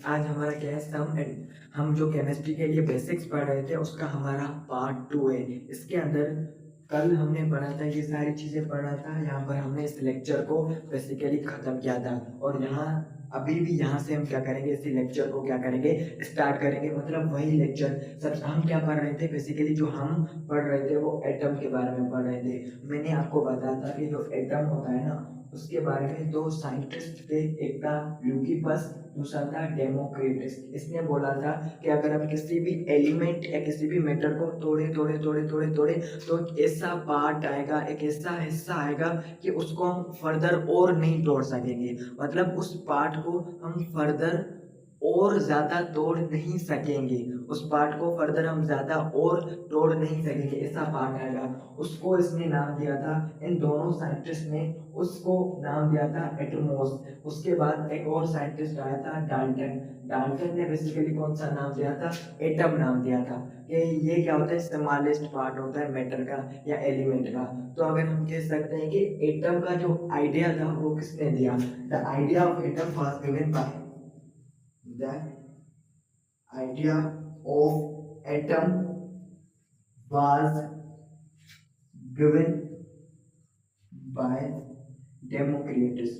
आज हमारा क्या है सम एंड हम जो केमिस्ट्री के लिए बेसिक्स पढ़ रहे थे उसका हमारा पार्ट 2 है। इसके अंदर कल हमने पढ़ा था, ये सारी चीज़ें पढ़ा था। यहाँ पर हमने इस लेक्चर को बेसिकली ख़त्म किया था और यहाँ अभी भी यहाँ से हम क्या करेंगे, इसी लेक्चर को क्या करेंगे, स्टार्ट करेंगे। मतलब वही लेक्चर सब हम क्या पढ़ रहे थे, बेसिकली जो हम पढ़ रहे थे वो एटम के बारे में पढ़ रहे थे। मैंने आपको बताया था कि जो एटम होता है ना उसके बारे में दो साइंटिस्ट थे, एक था ल्यूकीपस, दूसरा था डेमोक्रिटस। इसने बोला था कि अगर हम किसी भी एलिमेंट या किसी भी मैटर को तोड़े तोड़े तोड़े तोड़े तोड़े तो एक ऐसा पार्ट आएगा, एक ऐसा हिस्सा आएगा कि उसको हम फर्दर और नहीं तोड़ सकेंगे। मतलब उस पार्ट को हम फर्दर और ज़्यादा तोड़ नहीं सकेंगे, उस पार्ट को फर्दर हम ज़्यादा और तोड़ नहीं सकेंगे, ऐसा पार्ट आएगा। उसको इसने नाम दिया था, इन दोनों साइंटिस्ट ने उसको नाम दिया था एटमॉस। उसके बाद एक और साइंटिस्ट आया था डाल्टन। डाल्टन ने बेसिकली कौन सा नाम दिया था, एटम नाम दिया था कि ये क्या होता है, स्मॉलेस्ट पार्ट होता है मैटर का या एलिमेंट का। तो अगर हम कह सकते हैं कि एटम का जो आइडिया था वो किसने दिया, the idea of atom was given by The idea of atom was given by Democritus.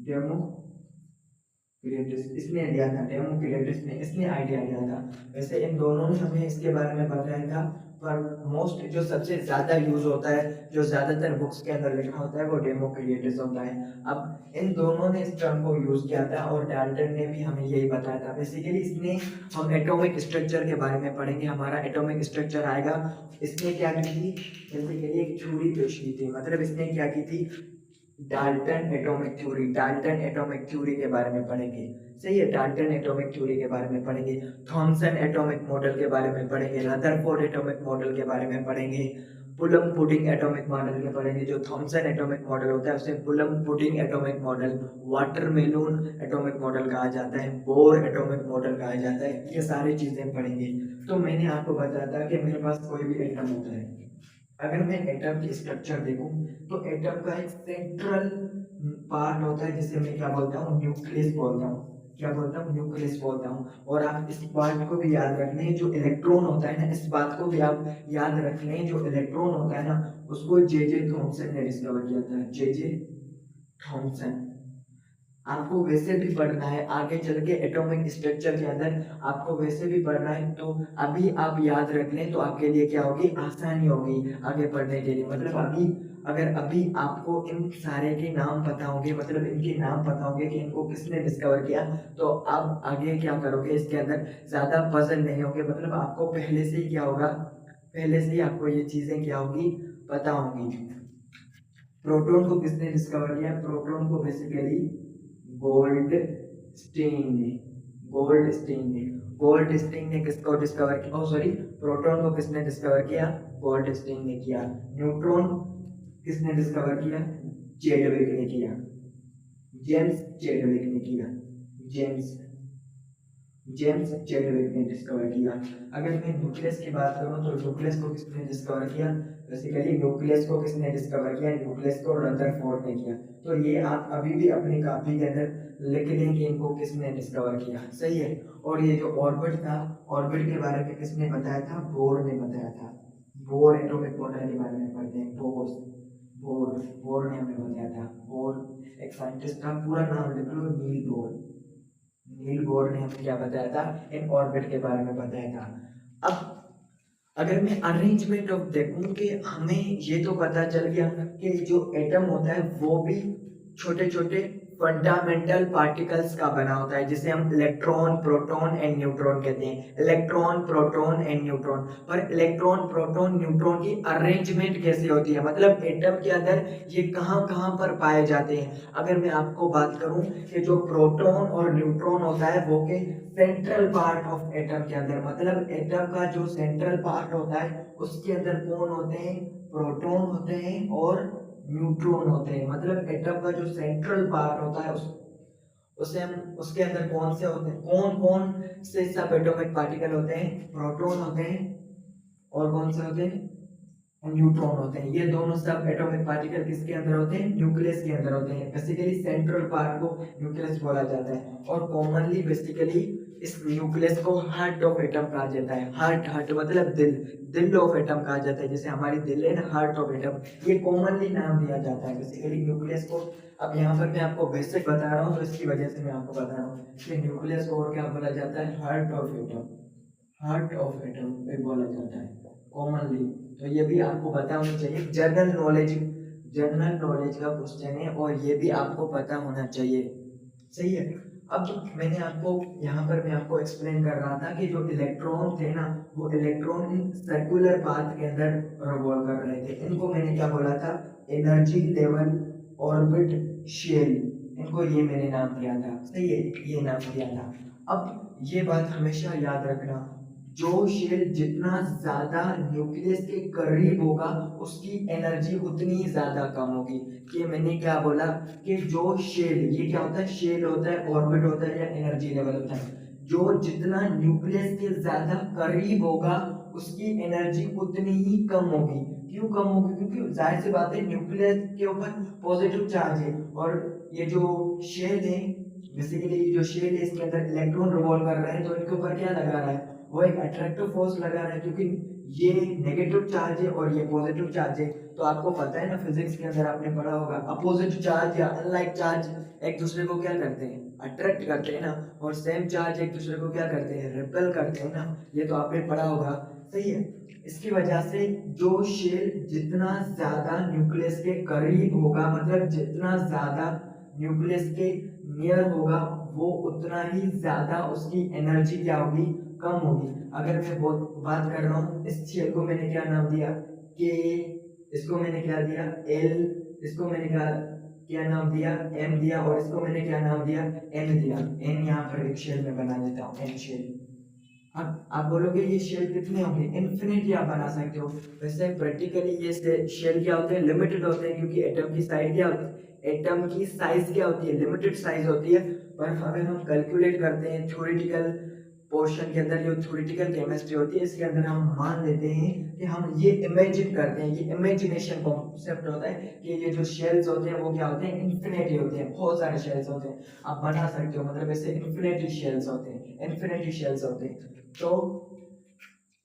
Democritus इसने दिया था, डेमोक्रिटस ने इसने आइडिया दिया था। वैसे इन दोनों ने हमें इसके बारे में बताया था, पर मोस्ट जो सबसे ज़्यादा यूज होता है, जो ज़्यादातर बुक्स के अंदर लिखा होता है वो डेमोक्रिटस होता है। अब इन दोनों ने इस टर्म को यूज किया था और डाल्टन ने भी हमें यही बताया था। बेसिकली इसने हम एटॉमिक स्ट्रक्चर के बारे में पढ़ेंगे, हमारा एटॉमिक स्ट्रक्चर आएगा। इसने क्या की थी, बेसिकली एक थ्योरी पेश की थी। मतलब इसने क्या की थी, Dalton atomic theory, Dalton atomic theory के बारे में पढ़ेंगे। सही है, डाल्टन एटॉमिक थ्योरी के बारे में पढ़ेंगे, थॉमसन एटॉमिक मॉडल के बारे में पढ़ेंगे, रदरफोर्ड एटॉमिक मॉडल के बारे में पढ़ेंगे, पुलम पुडिंग एटॉमिक मॉडल के पढ़ेंगे। जो थॉमसन एटॉमिक मॉडल होता है उसे plum pudding atomic model, watermelon atomic model कहा जाता है, बोर एटॉमिक मॉडल कहा जाता है। ये सारी चीजें पढ़ेंगे। तो मैंने आपको बताया था कि मेरे पास कोई भी एटम होता है, अगर मैं एटम की स्ट्रक्चर देखूं तो एटम का एक सेंट्रल पार्ट होता है जिसे मैं क्या बोलता हूँ, न्यूक्लियस बोलता हूँ। क्या बोलता हूँ, न्यूक्लियस बोलता हूँ। और आप इस बात को भी याद रख लें, जो इलेक्ट्रॉन होता है ना, इस बात को भी आप याद रख लें, जो इलेक्ट्रॉन होता है ना उसको जे जे थॉमसन ने डिस्कवर किया था, जे जे थॉमसन। आपको वैसे भी पढ़ना है आगे चल के एटॉमिक स्ट्रक्चर के अंदर, आपको वैसे भी पढ़ना है तो अभी आप याद रख लें तो आपके लिए क्या होगी, आसानी होगी आगे पढ़ने के लिए। मतलब अभी अगर अभी आपको इन सारे के नाम पता होंगे, मतलब इनके नाम पता होंगे कि इनको किसने डिस्कवर किया, तो आप आगे क्या करोगे, इसके अंदर ज्यादा पजल नहीं होगे। मतलब आपको पहले से ही क्या होगा, पहले से ही आपको ये चीजें क्या होगी, पता होंगी। प्रोटॉन को किसने डिस्कवर किया, प्रोटॉन को बेसिकली गोल्ड स्टीन ने, गोल्ड स्टीन ने, गोल्ड स्टीन ने किसको डिस्कवर किया, ओ सॉरी, प्रोटॉन को किसने डिस्कवर किया, गोल्ड स्टीन ने किया। न्यूट्रॉन किसने डिस्कवर किया, चेडविक ने किया, जेम्स चेडविक ने किया, जेम्स जेम्स चेडविक ने डिस्कवर किया। अगर मैं न्यूक्लियस की बात करूं तो न्यूक्लियस को किसने डिस्कवर किया, बेसिकली न्यूक्लियस को किसने डिस्कवर किया, न्यूक्लियस को रदरफोर्ड ने किया। तो ये आप अभी भी अपनी कॉपी के अंदर लिख लें कि इनको किसने डिस्कवर किया। सही है। और ये जो ऑर्बिट था, ऑर्बिट के बारे में किसने बताया था, बोर ने बताया था। बोर एटॉमिक मॉडल के बारे में पढ़ते हैं, बोर बोर बोर ने हमें बताया था। बोर एक साइंटिस्ट का पूरा नाम लिख लो, नील बोर। नील बोर ने हमें क्या बताया था, इन ऑर्बिट के बारे में बताया था। अब अगर मैं अरेंजमेंट ऑफ देखूं कि हमें ये तो पता चल गया कि जो एटम होता है वो भी छोटे छोटे फंडामेंटल पार्टिकल्स का बना होता है, जिसे हम इलेक्ट्रॉन प्रोटॉन एंड न्यूट्रॉन कहते हैं, इलेक्ट्रॉन प्रोटॉन एंड न्यूट्रॉन। पर इलेक्ट्रॉन प्रोटॉन न्यूट्रॉन की अरेंजमेंट कैसे होती है, मतलब एटम के अंदर ये कहाँ कहाँ पर पाए जाते हैं। अगर मैं आपको बात करूं कि जो प्रोटॉन और न्यूट्रॉन होता है वो के सेंट्रल पार्ट ऑफ एटम के अंदर, मतलब एटम का जो सेंट्रल पार्ट होता है उसके अंदर कौन होते हैं, प्रोटॉन होते हैं और न्यूट्रॉन होते हैं। मतलब एटम का जो सेंट्रल पार्ट होता है उसे हम उसके अंदर कौन से होते हैं, कौन कौन से सब एटॉमिक पार्टिकल होते हैं, प्रोटॉन होते हैं और कौन से होते हैं, न्यूट्रॉन होते हैं। ये दोनों सब एटॉमिक पार्टिकल किसके अंदर होते हैं? न्यूक्लियस के अंदर होते हैं। बेसिकली सेंट्रल पार्ट को न्यूक्लियस बोला जाता है और कॉमनली बेसिकली इस न्यूक्लियस को हार्ट ऑफ एटम कहा जाता है। हार्ट, हार्ट मतलब दिल, दिल ऑफ एटम कहा जाता है। जैसे हमारी दिल है ना, हार्ट ऑफ एटम, ये कॉमनली नाम दिया जाता है बेसिकली न्यूक्लियस को। अब यहाँ पर मैं आपको बेसिक बता रहा हूँ तो इसकी वजह से मैं आपको बता रहा हूँ कि न्यूक्लियस को और क्या बोला जाता है? Heart of atom, heart of atom पे बोला जाता है कॉमनली। तो ये भी आपको पता होना चाहिए, जनरल नॉलेज, जनरल नॉलेज का क्वेश्चन है और ये भी आपको पता होना चाहिए। सही है। अब मैंने आपको यहाँ पर मैं आपको एक्सप्लेन कर रहा था कि जो इलेक्ट्रॉन थे ना, वो इलेक्ट्रॉन इन सर्कुलर पाथ के अंदर रिवॉल्व कर रहे थे। इनको मैंने क्या बोला था? एनर्जी लेवल ऑर्बिट शेल, इनको ये मैंने नाम दिया था। सही है, ये नाम दिया था। अब ये बात हमेशा याद रखना, जो शेल जितना ज्यादा न्यूक्लियस के करीब होगा उसकी एनर्जी उतनी ही ज्यादा कम होगी। कि मैंने क्या बोला कि जो शेल, ये क्या होता है? शेल होता है, ऑर्बिट होता है या एनर्जी लेवल होता है। जो जितना न्यूक्लियस के ज्यादा करीब होगा उसकी एनर्जी उतनी ही कम होगी। क्यों कम होगी? क्योंकि जाहिर सी बात है न्यूक्लियस के ऊपर पॉजिटिव चार्ज है और ये जो शेल है, बेसिकली जो शेल है इसके अंदर इलेक्ट्रॉन रिवॉल्व कर रहे हैं, तो इनके ऊपर क्या लगा रहा है? वो एक अट्रैक्टिव फोर्स लगा रहा है, क्योंकि ये नेगेटिव चार्ज है और ये पॉजिटिव चार्ज है। तो आपको पता है ना, फिजिक्स के अंदर आपने पढ़ा होगा, अपोजिट चार्ज या अनलाइक चार्ज एक दूसरे को क्या करते हैं? अट्रैक्ट करते हैं ना। और सेम चार्ज एक दूसरे को क्या करते हैं? रिपेल करते हैं ना। ये तो आपने पढ़ा होगा। सही है। इसकी वजह से जो शेल जितना ज्यादा न्यूक्लियस के करीब होगा, मतलब जितना ज्यादा न्यूक्लियस के नियर होगा, वो उतना ही ज्यादा उसकी एनर्जी क्या होगी? कम होगी। अगर मैं बात कर रहा हूँ, इस शेल को मैंने क्या नाम दिया? के, इसको मैंने क्या दिया? एल, इसको मैंने क्या नाम दिया? एम दिया, और इसको मैंने क्या नाम दिया? एन दिया। एन यहाँ पर एक शेल में बना देता हूँ, एन शेल। अब आप बोलोगे ये शेल कितने होंगे? इन्फिनिटी आप बना सकते हो। वैसे प्रैक्टिकली ये शेल क्या होते हैं? लिमिटेड होते हैं, क्योंकि एटम की साइज क्या होती है? एटम की साइज क्या होती है? लिमिटेड साइज होती है। पर अगर हम कैलकुलेट करते हैं थ्योरेटिकल पोर्शन के अंदर, जो थ्योरेटिकल केमिस्ट्री होती है, इसके अंदर हम मान लेते हैं कि हम ये इमेजिन करते हैं, ये इमेजिनेशन कॉन्सेप्ट होता है कि ये जो शेल्स होते हैं वो क्या होते हैं? इन्फिनिटी होते हैं, बहुत सारे शेल्स होते हैं। आप बना सकते हो, मतलब ऐसे इन्फिनिटी शेल्स होते हैं, इन्फिनिटी शेल्स होते हैं। तो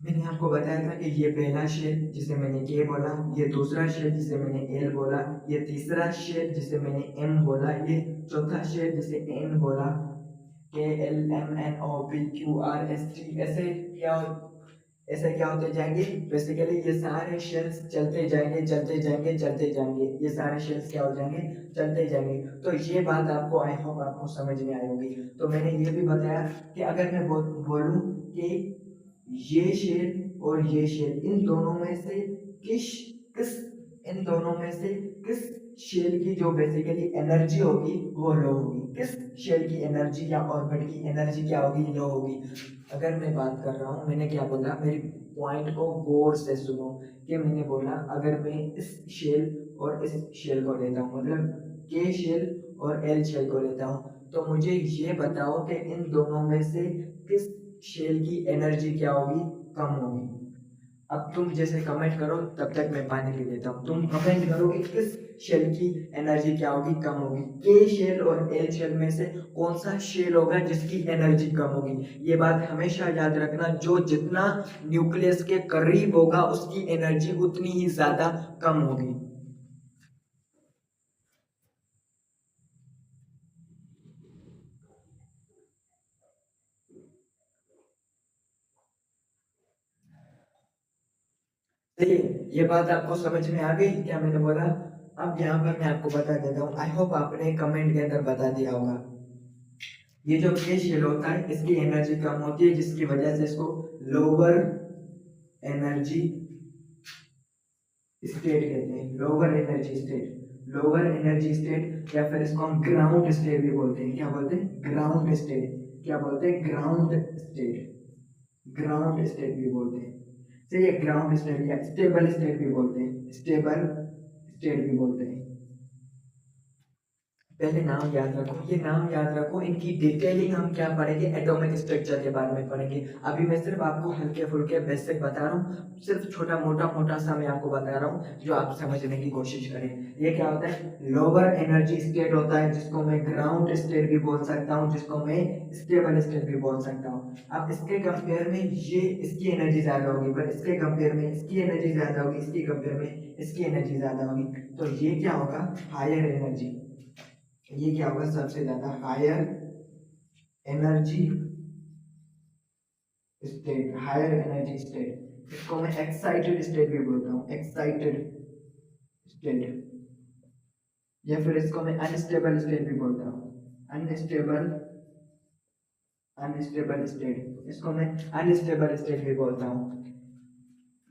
मैंने आपको बताया था कि ये पहला शेल जिसे मैंने के बोला, ये दूसरा शेल जिसे मैंने एल बोला, ये तीसरा शेल जिसे मैंने एम बोला, ये चौथा शेल जिसे एन बोला, K L M N O P Q R S T, ऐसे क्या होते जाएंगे? बेसिकली ये सारे शेल्स चलते जाएंगे, चलते जाएंगे, चलते जाएंगे, ये सारे शेल्स क्या हो जाएंगे? चलते जाएंगे। तो ये बात आपको, आई होप आपको समझ में आई होगी। तो मैंने ये भी बताया कि अगर मैं बोलूं कि ये शेल और ये शेल, इन दोनों में से किस किस इन दोनों में से किस शेल की जो बेसिकली एनर्जी होगी वो लो होगी? किस शेल की एनर्जी या ऑर्बिट की एनर्जी क्या होगी? लो होगी। अगर मैं बात कर रहा हूँ, मैंने क्या बोला, मेरी पॉइंट को गौर से सुनो। कि मैंने बोला अगर मैं इस शेल और इस शेल को लेता हूँ, मतलब के शेल और एल शेल को लेता हूँ, तो मुझे ये बताओ कि इन दोनों में से किस शेल की एनर्जी क्या होगी? कम होगी। अब तुम जैसे कमेंट करो, तब तक मैं पानी पी लेता हूँ। तुम कमेंट करो कि किस शेल की एनर्जी क्या होगी? कम होगी। के शेल और एल शेल में से कौन सा शेल होगा जिसकी एनर्जी कम होगी? ये बात हमेशा याद रखना, जो जितना न्यूक्लियस के करीब होगा उसकी एनर्जी उतनी ही ज्यादा कम होगी। चलिए, ये बात आपको समझ में आ गई क्या मैंने बोला? अब यहाँ पर मैं आपको बता देता हूँ, आई होप आपने कमेंट के अंदर बता दिया होगा। ये जो के शेल होता है इसकी एनर्जी कम होती है, जिसकी वजह से इसको लोअर एनर्जी स्टेट कहते हैं। Lower energy state, lower energy state, या फिर इसको हम ग्राउंड स्टेट भी बोलते हैं। क्या बोलते हैं? Ground state. क्या बोलते हैं? ग्राउंड स्टेट, ग्राउंड स्टेट भी बोलते हैं। चलिए, ग्राउंड स्टेट या स्टेबल स्टेट भी बोलते हैं, स्टेबल स्टेट भी बोलते हैं। पहले नाम याद रखो, ये नाम याद रखो, इनकी डिटेलिंग हम क्या पढ़ेंगे, एटॉमिक स्ट्रक्चर के बारे में पढ़ेंगे। अभी मैं सिर्फ आपको हल्के फुल्के बेसिक बता रहा हूँ, सिर्फ छोटा मोटा मोटा सा मैं आपको बता रहा हूँ जो आप समझने की कोशिश करें। ये क्या होता है, लोअर एनर्जी स्टेट होता है, जिसको मैं ग्राउंड स्टेट भी बोल सकता हूँ, जिसको मैं स्टेबल स्टेट भी बोल सकता हूँ। अब इसके कंपेयर में ये इसकी एनर्जी ज्यादा होगी, पर इसके कंपेयर में इसकी एनर्जी ज्यादा होगी, इसकी कंपेयर में इसकी एनर्जी ज्यादा होगी। तो ये क्या होगा, हायर एनर्जी। ये क्या होगा, सबसे ज्यादा higher energy state, higher energy state. इसको मैं एक्साइटेड स्टेट भी बोलता हूँ, एक्साइटेड स्टेट, या फिर इसको मैं अनस्टेबल स्टेट भी बोलता हूँ, अनस्टेबल, अनस्टेबल स्टेट, इसको मैं अनस्टेबल स्टेट भी बोलता हूँ।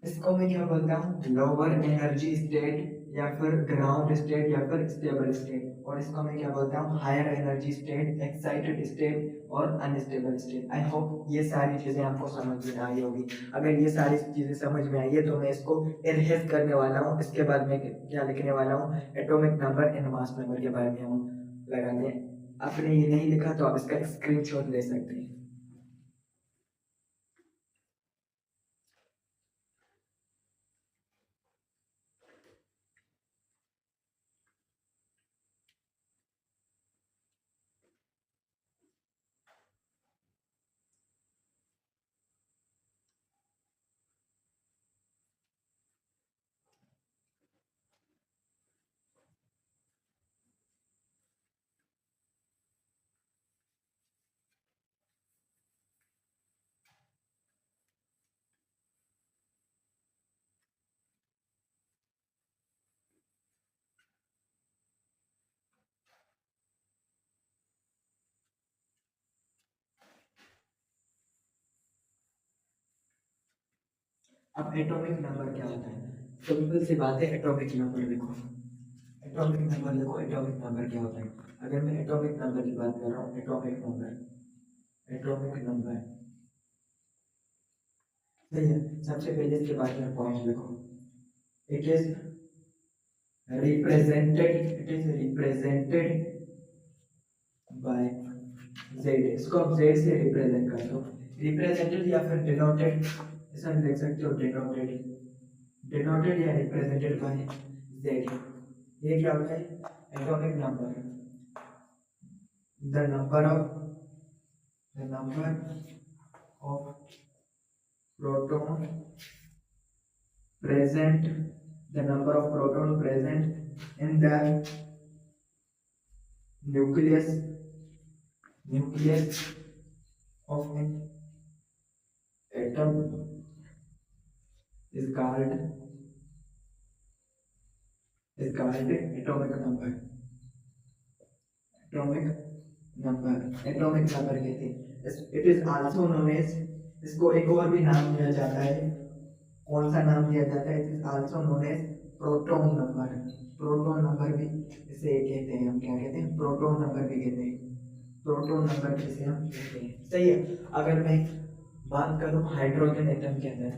इसको मैं क्या बोलता हूँ, लोअर एनर्जी स्टेट, या फिर ग्राउंड स्टेट, या फिर स्टेबल स्टेट। और इसको मैं क्या बोलता हूँ, higher energy state, excited state और अनस्टेबल स्टेट। आई होप ये सारी चीजें आपको समझ में आई होगी। अगर ये सारी चीजें समझ में आई है तो मैं इसको इनहेस करने वाला हूँ। इसके बाद में क्या लिखने वाला हूँ, atomic number and mass number के बारे में हम लगाते हैं। आपने ये नहीं लिखा तो आप इसका स्क्रीनशॉट ले सकते हैं। अब एटॉमिक नंबर क्या होता है, सिंपल सी बात है, एटॉमिक नंबर लिखो, एटॉमिक नंबर लिखो। एटॉमिक नंबर क्या होता है, अगर मैं एटॉमिक नंबर की बात कर रहा हूँ, एटॉमिक नंबर, एटॉमिक नंबर, सही है। सबसे पहले इसके बाद में पॉइंट लिखो, it is represented, it is represented by Z. इसको आप जेड से रिप्रेजेंट कर दो, रिप्रेजेंटेड या फिर डिनोटेड, ऐसा भी लिख सकते हो, डिनोटेड, डिनोटेड या रिप्रेजेंटेड बाय जेड। ये क्या होता है, atomic number, the number of, the number of proton present, the number of proton present in the nucleus, nucleus of an atom is called atomic number, atomic number, atomic number कहते हैं। it is also known as, इसको एक और भी नाम दिया जाता है, कौन सा नाम दिया जाता है, it is also known as proton number, proton number भी इसे कहते हैं, हम क्या कहते हैं, प्रोटॉन नंबर भी कहते हैं, प्रोटॉन नंबर जिसे हम कहते हैं, सही है। अगर मैं बात करूं हाइड्रोजन एटम के अंदर,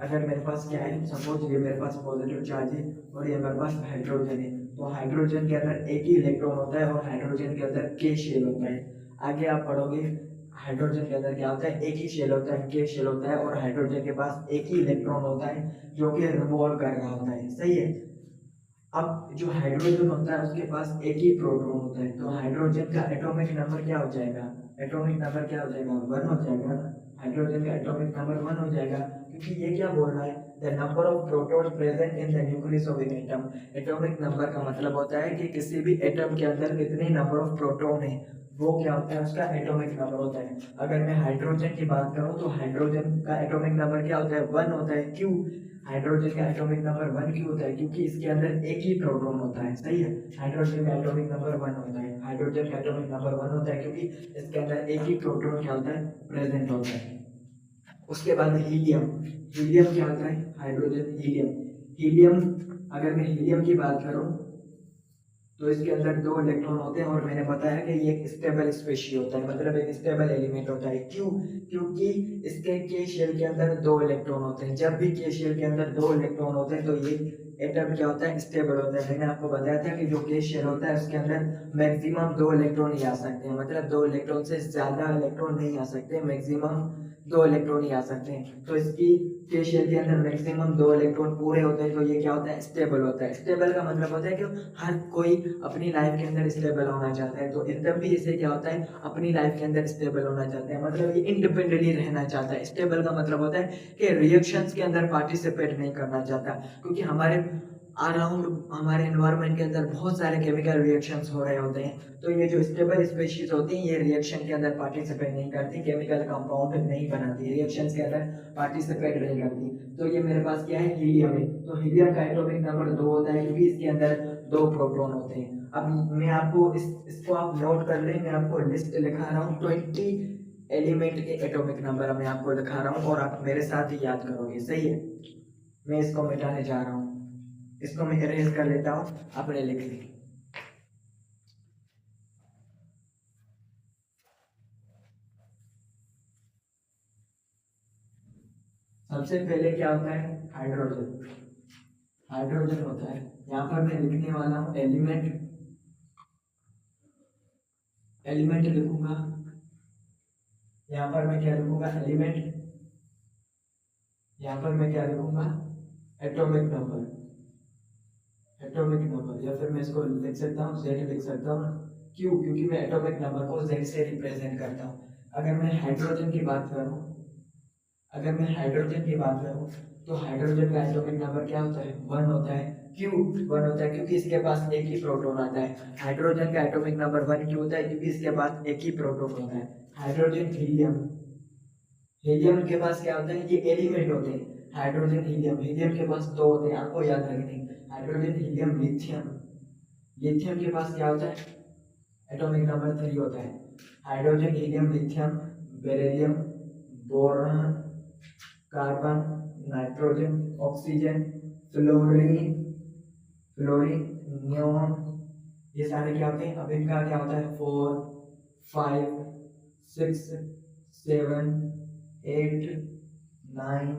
अगर मेरे पास क्या है, सपोज ये मेरे पास पॉजिटिव चार्ज है और ये मेरे पास हाइड्रोजन है, तो हाइड्रोजन के अंदर एक ही इलेक्ट्रॉन होता है और हाइड्रोजन के अंदर के शेल होता है। आगे आप पढ़ोगे हाइड्रोजन के अंदर क्या होता है, एक ही शेल होता है, के शेल होता है, और हाइड्रोजन के पास एक ही इलेक्ट्रॉन होता है जो कि रिवॉल्व कर रहा होता है, सही है। अब जो हाइड्रोजन होता है उसके पास एक ही प्रोटॉन होता है, तो हाइड्रोजन का एटॉमिक नंबर क्या हो जाएगा, एटॉमिक नंबर क्या हो जाएगा, 1 हो जाएगा। हाइड्रोजन का एटॉमिक नंबर 1 हो जाएगा, क्योंकि ये क्या बोल रहा है, the number of proton present in the nucleus of an atom. Atomic number का मतलब होता है कि किसी भी एटम के अंदर कितने नंबर ऑफ प्रोटॉन है, वो क्या होता है, उसका एटॉमिक नंबर होता है। अगर मैं हाइड्रोजन की बात करूं तो हाइड्रोजन का एटॉमिक नंबर क्या होता है, 1 होता है। क्यों हाइड्रोजन का एटॉमिक नंबर 1 क्यों होता है, क्योंकि इसके अंदर एक ही प्रोटॉन होता है, सही है। हाइड्रोजन का एटॉमिक नंबर 1 होता है, हाइड्रोजन का एटॉमिक नंबर 1 होता है क्योंकि इसके अंदर एक ही प्रोटॉन क्या होता है, प्रेजेंट होता है। उसके बाद हीलियम, हीलियम क्या होता है, हाइड्रोजन हीलियम, हीलियम, अगर मैं हीलियम की बात करूं तो इसके अंदर 2 इलेक्ट्रॉन होते हैं, और मैंने बताया कि ये एक स्टेबल स्पेशीज होता है, मतलब एक स्टेबल एलिमेंट होता है। क्यों, क्योंकि इसके के शेल के अंदर 2 इलेक्ट्रॉन होते हैं। जब भी के शेल के अंदर 2 इलेक्ट्रॉन होते हैं तो ये एटम क्या होता है, स्टेबल होता है। मैंने आपको बताया था कि जो केस शेल होता है उसके अंदर मैक्सिमम 2 इलेक्ट्रॉन ही आ सकते हैं, मतलब 2 इलेक्ट्रॉन से ज्यादा इलेक्ट्रॉन नहीं आ सकते, मैक्सिमम 2 इलेक्ट्रॉन ही आ सकते हैं। तो इसकी केस शेल के अंदर मैक्सिमम 2 इलेक्ट्रॉन पूरे होते हैं, तो ये क्या होता है, स्टेबल होता है। स्टेबल का मतलब होता है कि हर कोई अपनी लाइफ के अंदर स्टेबल होना चाहता है, तो एटम भी इसे क्या होता है, अपनी लाइफ के अंदर स्टेबल होना चाहता है, मतलब ये इंडिपेंडेंटली रहना चाहता है। स्टेबल का मतलब होता है कि रिएक्शंस के अंदर पार्टिसिपेट नहीं करना चाहता, क्योंकि हमारे अराउंड हमारे एनवायरनमेंट के अंदर बहुत सारे केमिकल रिएक्शंस हो रहे होते हैं, तो ये जो स्टेबल स्पीशीज होती हैं ये रिएक्शन के अंदर पार्टिसिपेट नहीं करती, केमिकल कंपाउंड नहीं बनाती, रिएक्शंस के अंदर पार्टिसिपेट नहीं करती। तो ये मेरे पास क्या है, हीलियम है, तो हीलियम का एटॉमिक नंबर 2 होता है, क्योंकि इसके अंदर 2 प्रोटॉन होते हैं। अब मैं आपको इसको आप नोट कर लें, मैं आपको लिस्ट लिखा रहा हूँ, 20 एलिमेंट के एटॉमिक नंबर मैं आपको लिखा रहा हूँ और आप मेरे साथ ही याद करोगे, सही है। मैं इसको मिटाने जा रहा हूँ, इसको मैं इरेज कर लेता हूँ, आपने लिख ली। सबसे पहले क्या होता है, हाइड्रोजन। हाइड्रोजन होता है, यहाँ पर मैं लिखने वाला हूँ एलिमेंट, एलिमेंट लिखूंगा, यहाँ पर मैं क्या लिखूंगा, एलिमेंट, यहाँ पर मैं क्या लिखूंगा, एटॉमिक नंबर, एटॉमिक नंबर, या फिर मैं इसको लिख सकता हूँ जेड लिख सकता हूँ। क्यों, क्योंकि मैं एटॉमिक नंबर को जेड से रिप्रेजेंट करता हूँ। अगर मैं हाइड्रोजन की बात करूँ, अगर मैं हाइड्रोजन की बात करूँ तो हाइड्रोजन का एटॉमिक नंबर क्या होता है, 1 होता है। क्यों 1 होता है, क्योंकि इसके पास एक ही प्रोटॉन आता है। हाइड्रोजन का एटॉमिक नंबर 1 क्यों होता है, क्योंकि इसके पास एक ही प्रोटॉन होता है। हाइड्रोजन, हीलियम, हीलियम के पास क्या होता है, ये एलिमेंट होते हैं, हाइड्रोजन हीलियम, हीलियम के पास 2 होते हैं, आपको याद रखने, हाइड्रोजन हीलियम लिथियम, लिथियम के पास क्या होता है, एटॉमिक नंबर 3 होता है। Hydrogen helium lithium beryllium boron carbon nitrogen oxygen fluorine, fluorine neon, ये सारे क्या होते हैं। अब इनका क्या होता है, 4 5 6 7 8 9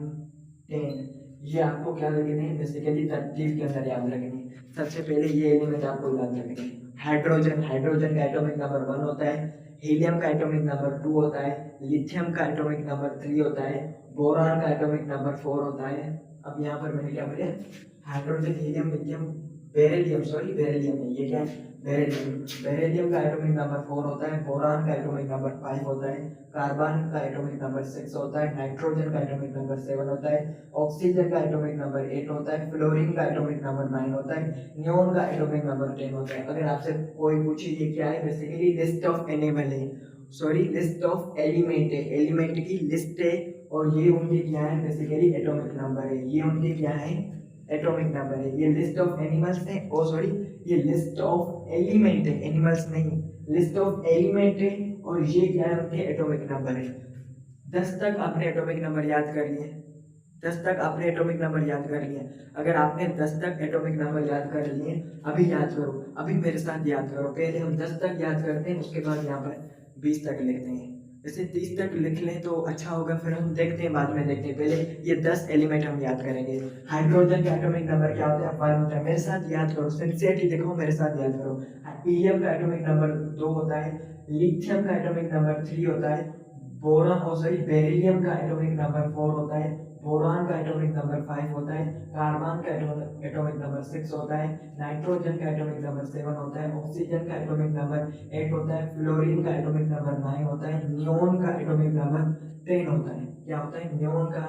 10, ये आपको क्या रखने हैं, बेसिकली तरतीब के अंदर याद रखने हैं। सबसे पहले ये एलिमेंट आपको याद रखने हैं। हाइड्रोजन, हाइड्रोजन का एटॉमिक नंबर 1 होता है, हीलियम का एटॉमिक नंबर 2 होता है, लिथियम का एटॉमिक नंबर 3 होता है, बोरान का एटॉमिक नंबर 4 होता है। अब यहाँ पर मैंने क्या बोला, hydrogen helium lithium beryllium, sorry beryllium है, ये क्या है, बेरिलियम, बेरिलियम का एटॉमिक नंबर 4 होता है, बोरान का एटॉमिक नंबर 5 होता है, कार्बन का एटॉमिक नंबर 6 होता है, नाइट्रोजन का एटॉमिक नंबर 7 होता है, ऑक्सीजन का एटॉमिक नंबर 8 होता है, फ्लोरीन का एटॉमिक नंबर 9 होता है, नियोन का एटॉमिक नंबर 10 होता है। अगर आपसे कोई पूछे ये क्या है, बेसिकली लिस्ट ऑफ एनिमल है, सॉरी लिस्ट ऑफ एलिमेंट है, एलिमेंट की लिस्ट है, और ये उनके क्या है, बेसिकली एटॉमिक नंबर है, ये उनके क्या है, एटॉमिक नंबर है। ये लिस्ट ऑफ एनिमल्स है, ओ सॉरी ये लिस्ट ऑफ एलिमेंट है, एनिमल्स नहीं, लिस्ट ऑफ एलिमेंट है, और ये क्या है, उनके एटॉमिक नंबर है। 10 तक आपने एटॉमिक नंबर याद कर लिए, 10 तक आपने एटॉमिक नंबर याद कर लिए। अगर आपने 10 तक एटॉमिक नंबर याद कर लिए, अभी याद करो, अभी मेरे साथ याद करो, पहले हम 10 तक याद करते हैं, उसके बाद यहाँ पर 20 तक लिखते हैं। जैसे 30 तक लिख लें तो अच्छा होगा, फिर हम देखते हैं, बाद में देखते हैं, पहले ये 10 एलिमेंट हम याद करेंगे। हाइड्रोजन का एटॉमिक नंबर क्या होता है, 1 होता है, मेरे साथ याद करो, सिंसियरिटी देखो, मेरे साथ याद करो। हीलियम का एटॉमिक नंबर 2 होता है, लिथियम का एटॉमिक नंबर 3 होता है, बोरॉन और सॉरी बेरिलियम का एटॉमिक नंबर 4 होता है, बोरान का एटॉमिक नंबर 5 होता है, कार्बन का एटॉमिक नंबर 6 होता है, नाइट्रोजन का एटॉमिक नंबर 7 होता है, ऑक्सीजन का एटॉमिक नंबर 8 होता है, फ्लोरीन का एटॉमिक नंबर 9 होता है, नियोन का एटॉमिक नंबर 10 होता है। क्या होता है, नियोन का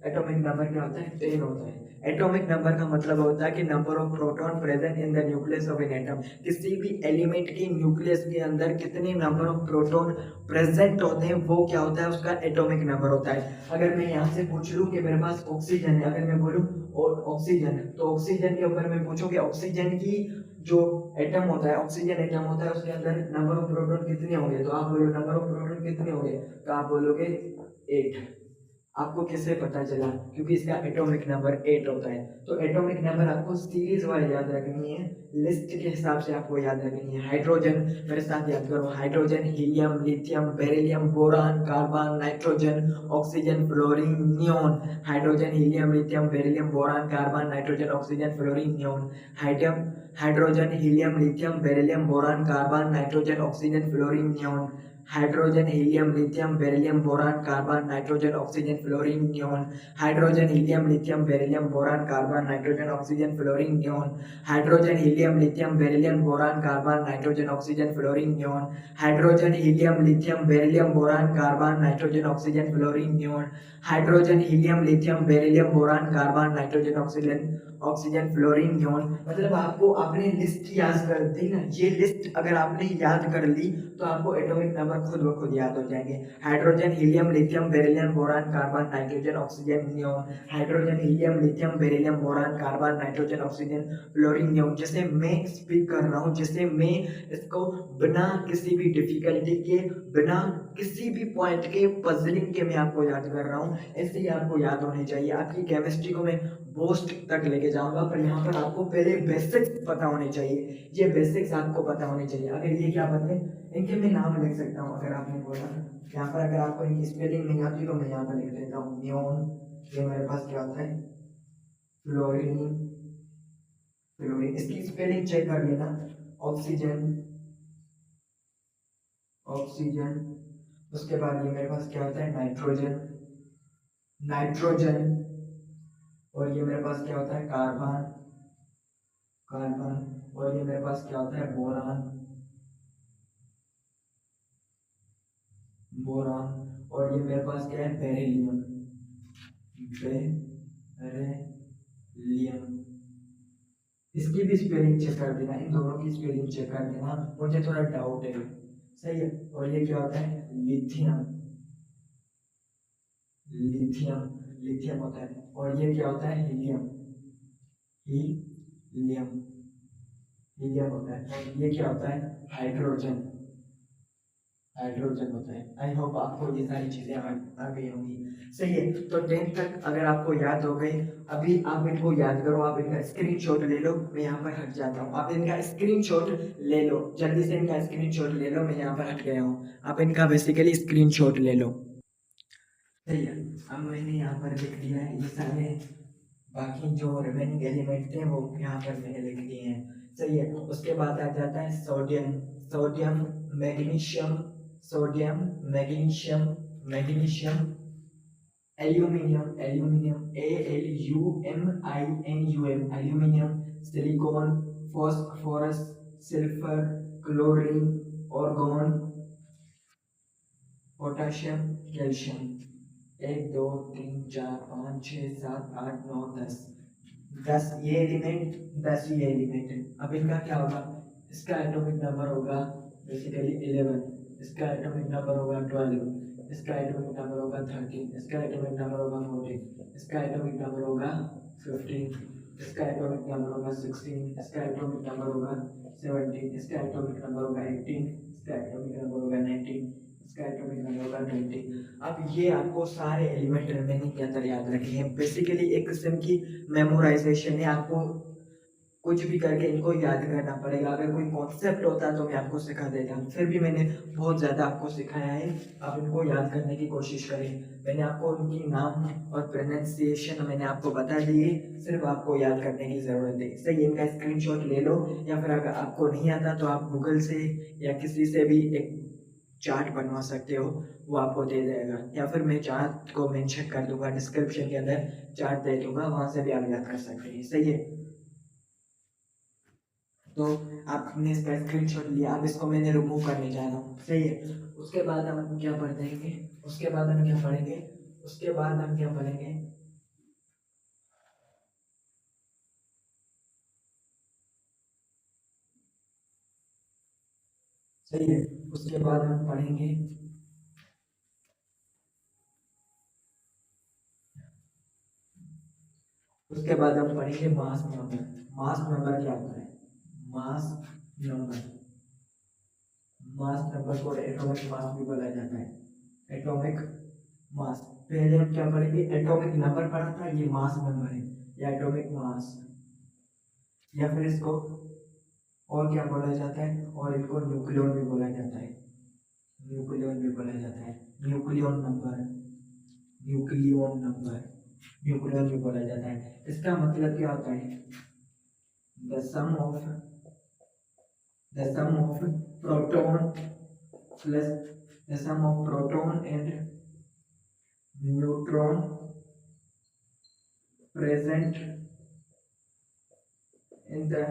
एटॉमिक नंबर क्या होता है, 10 होता है। एटॉमिक नंबर का मतलब होता है कि number of proton present in the nucleus of an atom, किसी भी एलिमेंट के न्यूक्लियस के अंदर कितने नंबर ऑफ प्रोटॉन प्रेजेंट होते हैं, वो क्या होता है, उसका एटॉमिक नंबर होता है। अगर मैं यहाँ से पूछ लूँ कि मेरे पास ऑक्सीजन है, अगर मैं बोलूँ और ऑक्सीजन, तो ऑक्सीजन के ऊपर मैं पूछूँ कि ऑक्सीजन की जो एटम होता है, ऑक्सीजन एटम होता है, उसके अंदर नंबर ऑफ प्रोटॉन कितने होंगे, तो आप बोलो नंबर ऑफ प्रोटॉन कितने होंगे, तो आप बोलोगे 8। आपको कैसे पता चला? क्योंकि इसका एटॉमिक नंबर 8 होता है। तो एटॉमिक नंबर आपको सीरीज वाइज याद रखनी है, लिस्ट के हिसाब से आपको याद रखनी है। हाइड्रोजन मेरे साथ याद करो, hydrogen, helium, lithium, beryllium, boron, carbon, nitrogen, oxygen, fluorine, neon. Hydrogen, helium, lithium, beryllium, boron, carbon, nitrogen, oxygen, fluorine, neon. Hydrogen, helium, lithium, beryllium, boron, carbon, nitrogen, oxygen, fluorine, neon. Hydrogen, helium, lithium, beryllium, boron, carbon, nitrogen, oxygen, fluorine, neon. Hydrogen, helium, lithium, beryllium, boron, carbon, nitrogen, oxygen, fluorine, neon. Hydrogen, helium, lithium, beryllium, boron, carbon, nitrogen, oxygen, fluorine, neon. Hydrogen, helium, lithium, beryllium, boron, carbon, nitrogen, oxygen, fluorine, neon. Hydrogen, helium, lithium, beryllium, boron, carbon, nitrogen, oxygen, fluorine, neon. मतलब आपको आपने list याद कर दी ना, ये list अगर आपने याद कर ली तो आपको एटॉमिक नंबर खुद ब खुद याद हो जाएंगे। Hydrogen, helium, lithium, beryllium, boron, carbon, nitrogen, oxygen, neon. Hydrogen, helium, lithium, beryllium, boron, carbon, nitrogen, oxygen, fluorine, neon. जैसे मैं स्पीक कर रहा हूँ, जैसे मैं इसको बिना किसी भी डिफिकल्टी के, बिना किसी भी पॉइंट के, पजलिंग के मैं आपको याद कर रहा हूँ, ऐसे ही आपको याद होनी चाहिए। आपकी केमिस्ट्री को मैं पोस्ट तक लेके जाऊंगा, पर यहाँ पर आपको पहले बेसिक्स पता होने चाहिए। ये बेसिक्स आपको पता होने चाहिए। अगर ये क्या पता है, इनके मैं नाम लिख सकता हूँ। अगर आपने बोला यहाँ पर, अगर आपको इनकी स्पेलिंग नहीं आती तो मैं यहाँ पर लिख देता हूँ नियोन। ये मेरे पास क्या होता है, फ्लोरीन, फ्लोरीन इसकी स्पेलिंग चेक कर लेना। Oxygen, oxygen. उसके बाद ये मेरे पास क्या होता है, नाइट्रोजन, नाइट्रोजन। और ये मेरे पास क्या होता है, कार्बन, कार्बन। और ये मेरे पास क्या होता है, बोरान, बोरान। और ये मेरे पास क्या है, बेरिलियम, बेरिलियम। इसकी भी स्पेलिंग चेक कर देना, इन दोनों की स्पेलिंग चेक कर देना, मुझे थोड़ा डाउट है। सही है। और ये क्या होता है, लिथियम, लिथियम, लिथियम होता है। और ये क्या होता है, हीलियम, हीलियम, हीलियम होता है। और ये क्या होता है, हाइड्रोजन, हाइड्रोजन होता है। आई होप आपको ये सारी चीजें आ गई होंगी। सही है। तो 10 तक अगर आपको याद हो गई, अभी आप इनको याद करो, आप इनका स्क्रीनशॉट ले लो। मैं यहाँ पर हट जाता हूँ, आप इनका स्क्रीनशॉट ले लो, जल्दी से इनका स्क्रीनशॉट ले लो। मैं यहाँ पर हट गया हूँ, आप इनका बेसिकली स्क्रीनशॉट ले लो। सही है। अब मैंने यहाँ पर लिख दिया है ये सारे, बाकी जो रिमेनिंग एलिमेंट थे वो यहाँ पर मैंने लिख दिए हैं। सही है। उसके बाद आ जाता है sodium, sodium, magnesium, sodium, magnesium, magnesium, aluminium, aluminium, ALUMINUM, aluminium, silicon, phosphorus, सिल्फर, chlorine, organ, potassium, calcium. 1 2 3 4 5 6 7 8 9 10, 10 ये एलिमेंट, 10 ये एलिमेंट है। अब इनका क्या होगा, इसका एटॉमिक नंबर होगा बेसिकली 11, इसका एटॉमिक नंबर होगा 12, इसका एटॉमिक नंबर होगा 13, इसका एटॉमिक नंबर होगा 14, इसका एटॉमिक नंबर होगा 15, इसका एटॉमिक नंबर होगा 16, इसका एटॉमिक नंबर होगा 17, इसका एटॉमिक नंबर होगा 18, इसका एटॉमिक नंबर होगा 19, इसका एटॉमिक नंबर होगा 20। अब ये आपको सारे एलिमेंट रिमेनिंग के अंदर याद रखे हैं। बेसिकली एक किस्म की मेमोराइजेशन है, आपको कुछ भी करके इनको याद करना पड़ेगा। अगर कोई कॉन्सेप्ट होता तो मैं आपको सिखा देता, फिर भी मैंने बहुत ज़्यादा आपको सिखाया है, आप इनको याद करने की कोशिश करें। मैंने आपको उनकी नाम और प्रोनाउंसिएशन मैंने आपको बता दिए, सिर्फ आपको याद करने की ज़रूरत है। इससे इनका स्क्रीनशॉट ले लो, या फिर अगर आपको नहीं आता तो आप गूगल से या किसी से भी एक चार्ट बनवा सकते हो, वो आपको दे देगा। या फिर मैं चार्ट को मेंशन कर दूंगा डिस्क्रिप्शन के अंदर, चार्ट दे दूंगा, वहाँ से भी आप याद कर सकते हैं। सही है। तो आपने इसका स्क्रीनशॉट लिया, अब इसको मैंने रिमूव करने जा रहा हूँ। सही है। उसके बाद हम क्या पढ़ देंगे, उसके बाद हम क्या पढ़ेंगे, उसके बाद हम क्या पढ़ेंगे, सही है। उसके बाद हम पढ़ेंगे, उसके बाद हम पढ़ेंगे मास नंबर। मास नंबर क्या होता है, मास नंबर, मास नंबर को एटॉमिक मास भी बोला जाता है, एटॉमिक मास। पहले हम क्या पढ़ेंगे, एटॉमिक नंबर पढ़ा था, ये मास नंबर है, या एटॉमिक मास, या फिर इसको और क्या बोला जाता है, और इनको न्यूक्लियन भी बोला जाता है, न्यूक्लियन भी बोला जाता है, nucleon number, nucleon number, nucleon भी बोला जाता है। इसका मतलब क्या होता है, the sum of proton plus the sum of proton and neutron present in the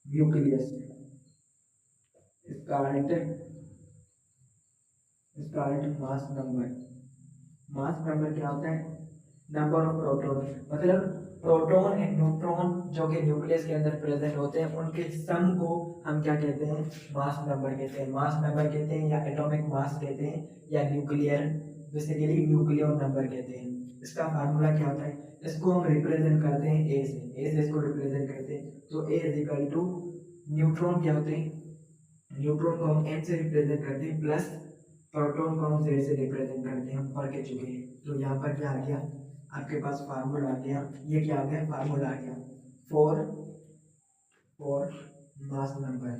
nucleus is called mass number। Mass number क्या होता है, नंबर ऑफ प्रोटॉन, मतलब प्रोटॉन एंड न्यूट्रॉन जो कि न्यूक्लियस के अंदर प्रेजेंट होते हैं उनके सम को हम क्या कहते हैं, मास नंबर कहते हैं। मास नंबर कहते हैं, या एटॉमिक मास कहते हैं, या न्यूक्लियर, बेसिकली न्यूक्लियर नंबर कहते हैं। इसका फार्मूला क्या होता है, इसको हम रिप्रेजेंट करते हैं ए से इसको रिप्रेजेंट करते हैं, तो ए इज इक्वल टू न्यूट्रॉन क्या होते हैं, न्यूट्रॉन को हम एन से रिप्रेजेंट करते हैं, प्लस प्रोटॉन को हम जेड से रिप्रेजेंट करते हैं, हम पढ़ के चुके हैं। तो यहाँ पर क्या आ गया, आपके पास फार्मूला आ गया, ये क्या आ गया, फार्मूला आ गया for mass number.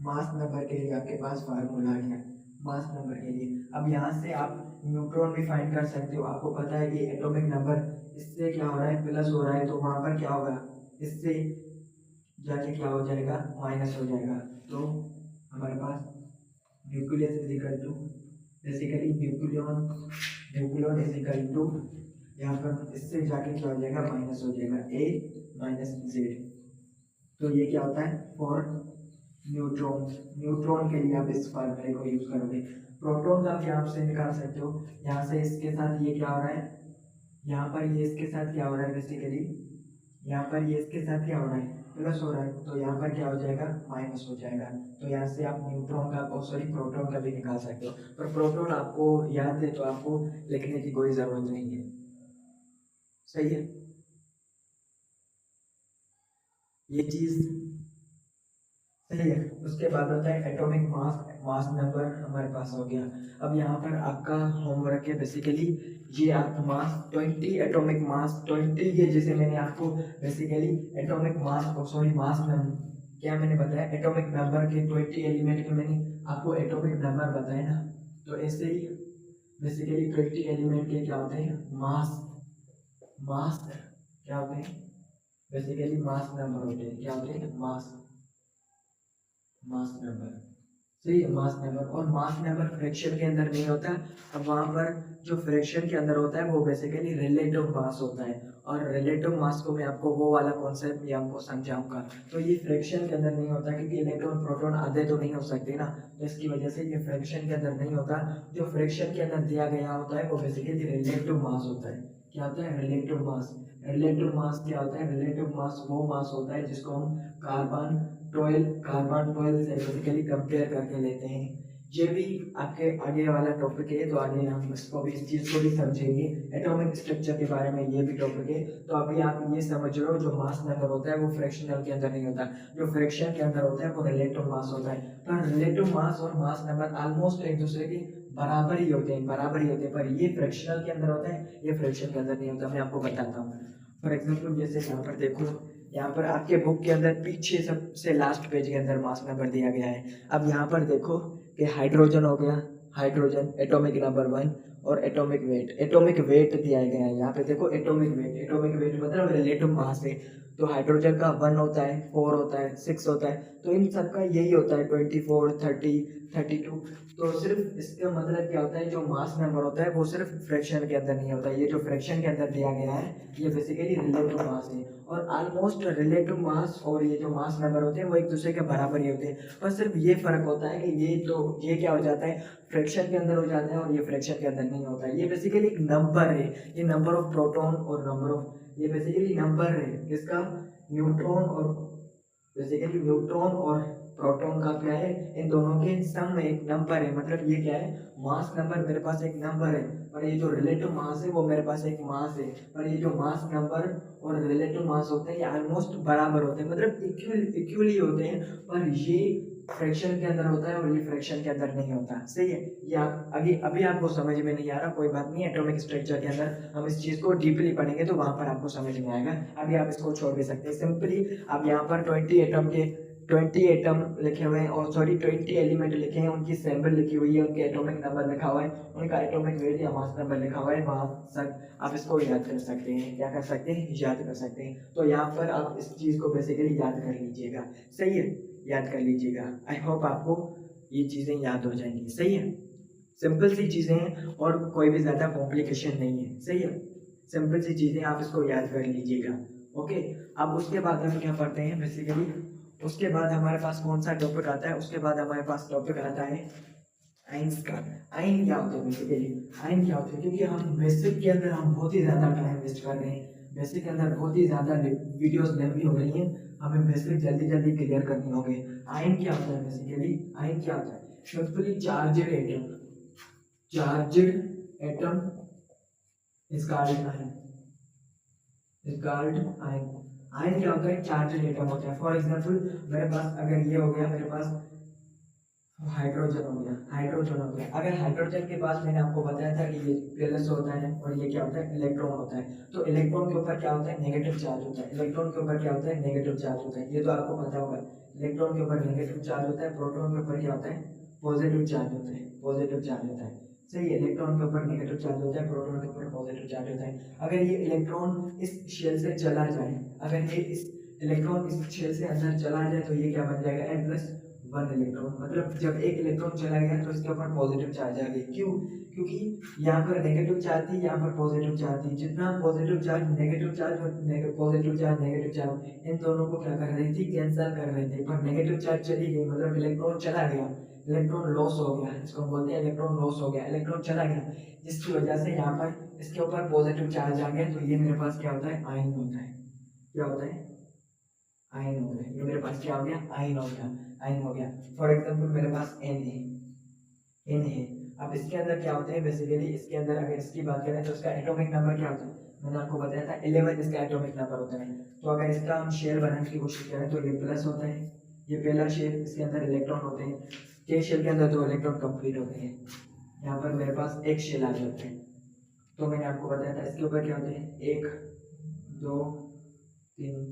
Mass number के लिए आपके पास फार्मूला आ गया, मास नंबर के लिए। अब यहाँ से आप न्यूट्रॉन भी फाइंड कर सकते हो, आपको पता है कि एटॉमिक नंबर इससे क्या हो रहा है, प्लस हो रहा है, तो वहाँ पर क्या होगा, इससे जाके क्या हो जाएगा, माइनस हो जाएगा। तो हमारे पास nucleus is equal to, basically nucleon is equal to, यहाँ पर इससे जाके क्या हो जाएगा, माइनस हो जाएगा, ए माइनस जेड। तो ये क्या होता है, फॉर न्यूट्रॉन के लिए आप इस फार्मूले को यूज करोगे। प्रोटॉन का भी आपसे निकाल सकते हो, यहाँ से इसके साथ ये क्या हो रहा है, यहाँ पर ये इसके साथ क्या हो रहा है, बेसिकली यहाँ पर ये इसके साथ क्या हो रहा है, प्लस हो रहा है, तो यहाँ पर क्या हो जाएगा, माइनस हो जाएगा। तो यहाँ से आप न्यूट्रॉन का प्रोटॉन का भी निकाल सकते हो, पर प्रोटॉन आपको याद है तो आपको लिखने की कोई जरूरत नहीं है, सही है, ये चीज सही है। उसके बाद होता है एटॉमिक मास नंबर हमारे पास हो गया। अब यहाँ पर आपका होमवर्क है, बेसिकली ये आप मास 20 एटॉमिक मास 20, ये जैसे मैंने आपको basically atomic mass sorry mass number क्या मैंने बताया, एटॉमिक नंबर के 20 एलिमेंट के मैंने आपको एटॉमिक नंबर बताया ना, तो ऐसे ही बेसिकली 20 एलिमेंट के क्या होते हैं, मास मास क्या होते हैं, बेसिकली मास नंबर होते हैं, क्या होते हैं, मास नंबर, सही है, मास नंबर। और मास नंबर फ्रैक्शन के अंदर नहीं होता, अब वहाँ पर जो फ्रैक्शन के अंदर होता है वो बेसिकली रिलेटिव मास होता है, और रिलेटिव मास को मैं आपको वो वाला कॉन्सेप्ट भी आपको समझाऊंगा। तो ये फ्रैक्शन के अंदर नहीं होता, क्योंकि इलेक्ट्रॉन प्रोटॉन आधे तो नहीं हो सकते ना, तो इसकी वजह से ये फ्रैक्शन के अंदर नहीं होता। जो फ्रैक्शन के अंदर दिया गया होता है वो बेसिकली रिलेटिव मास होता है। क्या होता है, रिलेटिव मास। रिलेटिव मास क्या होता है, रिलेटिव मास वो मास होता है जिसको हम कार्बन 12 से बेसिकली कंपेयर करके लेते हैं। ये भी आपके आगे वाला टॉपिक है, तो आगे हम इसको भी, इस चीज़ को भी समझेंगे, एटॉमिक स्ट्रक्चर के बारे में ये भी टॉपिक है। तो अभी आप ये समझ रहे हो, जो मास नंबर होता है वो फ्रैक्शनल के अंदर नहीं होता, जो फ्रैक्शन के अंदर होता है वो रिलेटिव मास होता है। पर रिलेटिव मास और मास नंबर ऑलमोस्ट एक दूसरे के बराबर ही होते हैं, पर ये फ्रैक्शनल के अंदर होता है, ये फ्रैक्शन के अंदर नहीं होता। मैं आपको बताता हूँ, फॉर एग्जाम्पल जैसे यहाँ पर देखो, यहाँ पर आपके बुक के अंदर पीछे सबसे लास्ट पेज के अंदर मास नंबर दिया गया है। अब यहाँ पर देखो कि हाइड्रोजन हो गया, हाइड्रोजन एटॉमिक नंबर 1, और एटॉमिक वेट दिया गया है। यहाँ पे देखो एटॉमिक वेट मतलब रिलेटिव मास है। तो हाइड्रोजन का 1 होता है, 4 होता है, 6 होता है, तो इन सब का यही होता है 24, 30, 32। तो सिर्फ इसका मतलब क्या होता है, जो मास नंबर होता है वो सिर्फ फ्रैक्शन के अंदर नहीं होता, ये जो फ्रैक्शन के अंदर दिया गया है ये बेसिकली रिलेटिव मास है। और ऑलमोस्ट रिलेटिव मास और ये जो मास नंबर होते हैं वो एक दूसरे के बराबर ही होते हैं, पर सिर्फ ये फर्क होता है कि ये क्या हो जाता है, फ्रैक्शन के अंदर हो जाता है, और ये फ्रैक्शन के अंदर नहीं होता है। ये बेसिकली एक नंबर है, ये नंबर ऑफ प्रोटॉन और नंबर ऑफ, ये बेसिकली नंबर है किसका, न्यूट्रॉन और, बेसिकली न्यूट्रॉन और प्रोटॉन का क्या है, इन दोनों के सम में एक नंबर है। मतलब ये क्या है, मास नंबर मेरे पास एक नंबर है, और ये जो रिलेटिव मास है वो मेरे पास एक मास है। और ये जो मास नंबर और रिलेटिव मास होते हैं ये ऑलमोस्ट बराबर होते हैं, मतलब इक्वली होते हैं। पर ये फ्रैक्शन के अंदर होता है और ये फ्रैक्शन के अंदर नहीं होता। सही है, ये आप अभी अभी आपको समझ में नहीं आ रहा, कोई बात नहीं, एटॉमिक स्ट्रक्चर के अंदर हम इस चीज़ को डीपली पढ़ेंगे तो वहाँ पर आपको समझ में आएगा। अभी आप इसको छोड़ भी सकते हैं। सिंपली आप यहाँ पर 20 एटम लिखे हुए हैं, और सॉरी 20 एलिमेंट लिखे हैं, उनकी सैम्पल लिखी हुई है, उनके एटॉमिक नंबर लिखा हुआ है, उनका एटॉमिक वेट या मास नंबर लिखा हुआ है, वहाँ तक आप इसको याद कर सकते हैं। क्या कर सकते हैं? याद कर सकते हैं। तो यहाँ पर आप इस चीज़ को बेसिकली याद कर लीजिएगा। सही है, याद कर लीजिएगा। आई होप आपको ये चीज़ें याद हो जाएंगी। सही है, सिंपल सी चीज़ें हैं और कोई भी ज़्यादा कॉम्प्लिकेशन नहीं है। सही है, सिंपल सी चीज़ें आप इसको याद कर लीजिएगा। ओके, अब उसके बाद हम क्या पढ़ते हैं बेसिकली, उसके बाद हमारे पास कौन सा टॉपिक आता है? उसके बाद हमारे पास टॉपिक आता है आइंस का। आइन क्या होते हैं बेसिकली? आइन क्या होते हैं? क्योंकि हम बेसिक के अंदर हम बहुत ही ज़्यादा टाइम वेस्ट कर रहे हैं, बेसिक के अंदर बहुत ही ज़्यादा वीडियोस लंबी हो रही हैं, हमें बेसिक जल्दी जल्दी क्लियर करनी होगी। आइन क्या होता है बेसिकली? आइन क्या होता है? Simply charged atom, charged atom is called आइन, इज कॉल्ड आइन। आइन क्या होता है? चार्जड एटम होता है। फॉर एग्जांपल मेरे पास अगर ये हो गया, मेरे पास हाइड्रोजन हो गया, हाइड्रोजन हो गया। अगर हाइड्रोजन के पास मैंने आपको बताया था कि ये प्लस होता है और ये क्या होता है? इलेक्ट्रॉन होता है। तो इलेक्ट्रॉन के ऊपर क्या होता है? नेगेटिव चार्ज होता है। इलेक्ट्रॉन के ऊपर क्या होता है? नेगेटिव चार्ज होता है। ये तो आपको पता होगा। इलेक्ट्रॉन के ऊपर नेगेटिव चार्ज होता है, प्रोटॉन के ऊपर क्या होता है? पॉजिटिव चार्ज होता है, पॉजिटिव चार्ज होता है। सही है, इलेक्ट्रॉन के ऊपर नेगेटिव चार्ज होता है, प्रोटॉन के ऊपर पॉजिटिव चार्ज होता है। अगर ये इलेक्ट्रॉन इस शेल से चला जाए, अगर ये इस इलेक्ट्रॉन इस शेल से अंदर चला जाए तो ये क्या बन जाएगा? N+1 electron. मतलब जब एक इलेक्ट्रॉन चला गया तो इसके ऊपर पॉजिटिव चार्ज आ गई। क्यों? क्योंकि यहाँ पर नेगेटिव चार्ज थी, यहाँ पर पॉजिटिव चार्ज थी। जितना पॉजिटिव चार्ज नेगेटिव चार्ज और पॉजिटिव चार्ज नेगेटिव चार्ज, इन दोनों को क्या कर रही थी? कैंसिल कर रही थी। पर नेगेटिव चार्ज चली गई, मतलब इलेक्ट्रॉन चला गया, इलेक्ट्रॉन लॉस हो गया, इसको बोलते हैं इलेक्ट्रॉन लॉस हो गया, इलेक्ट्रॉन चला गया, जिसकी वजह से यहाँ पर इसके ऊपर पॉजिटिव चार्ज आ गया। तो ये मेरे पास क्या होता है? आयन होता है। क्या होता है? आयन हो गया। ये मेरे पास क्या हो गया? आयन हो गया, आयन हो गया। फॉर एग्जाम्पल मेरे पास एन है, एन है। अब इसके अंदर क्या होते हैं बेसिकली? इसके अंदर अगर इसकी बात करें तो इसका एटॉमिक नंबर क्या होता है? मैंने आपको बताया था 11 इसका एटॉमिक नंबर होता है। तो अगर इसका हम शेल बनाने की कोशिश करें तो ये प्लस होता है, ये पहला शेल, इसके अंदर इलेक्ट्रॉन होते हैं, के शेल के अंदर 2 इलेक्ट्रॉन कंप्लीट होते हैं। यहाँ पर मेरे पास एक शेल आ जाता है। तो मैंने आपको बताया था इसके ऊपर क्या होते हैं? 1 2 3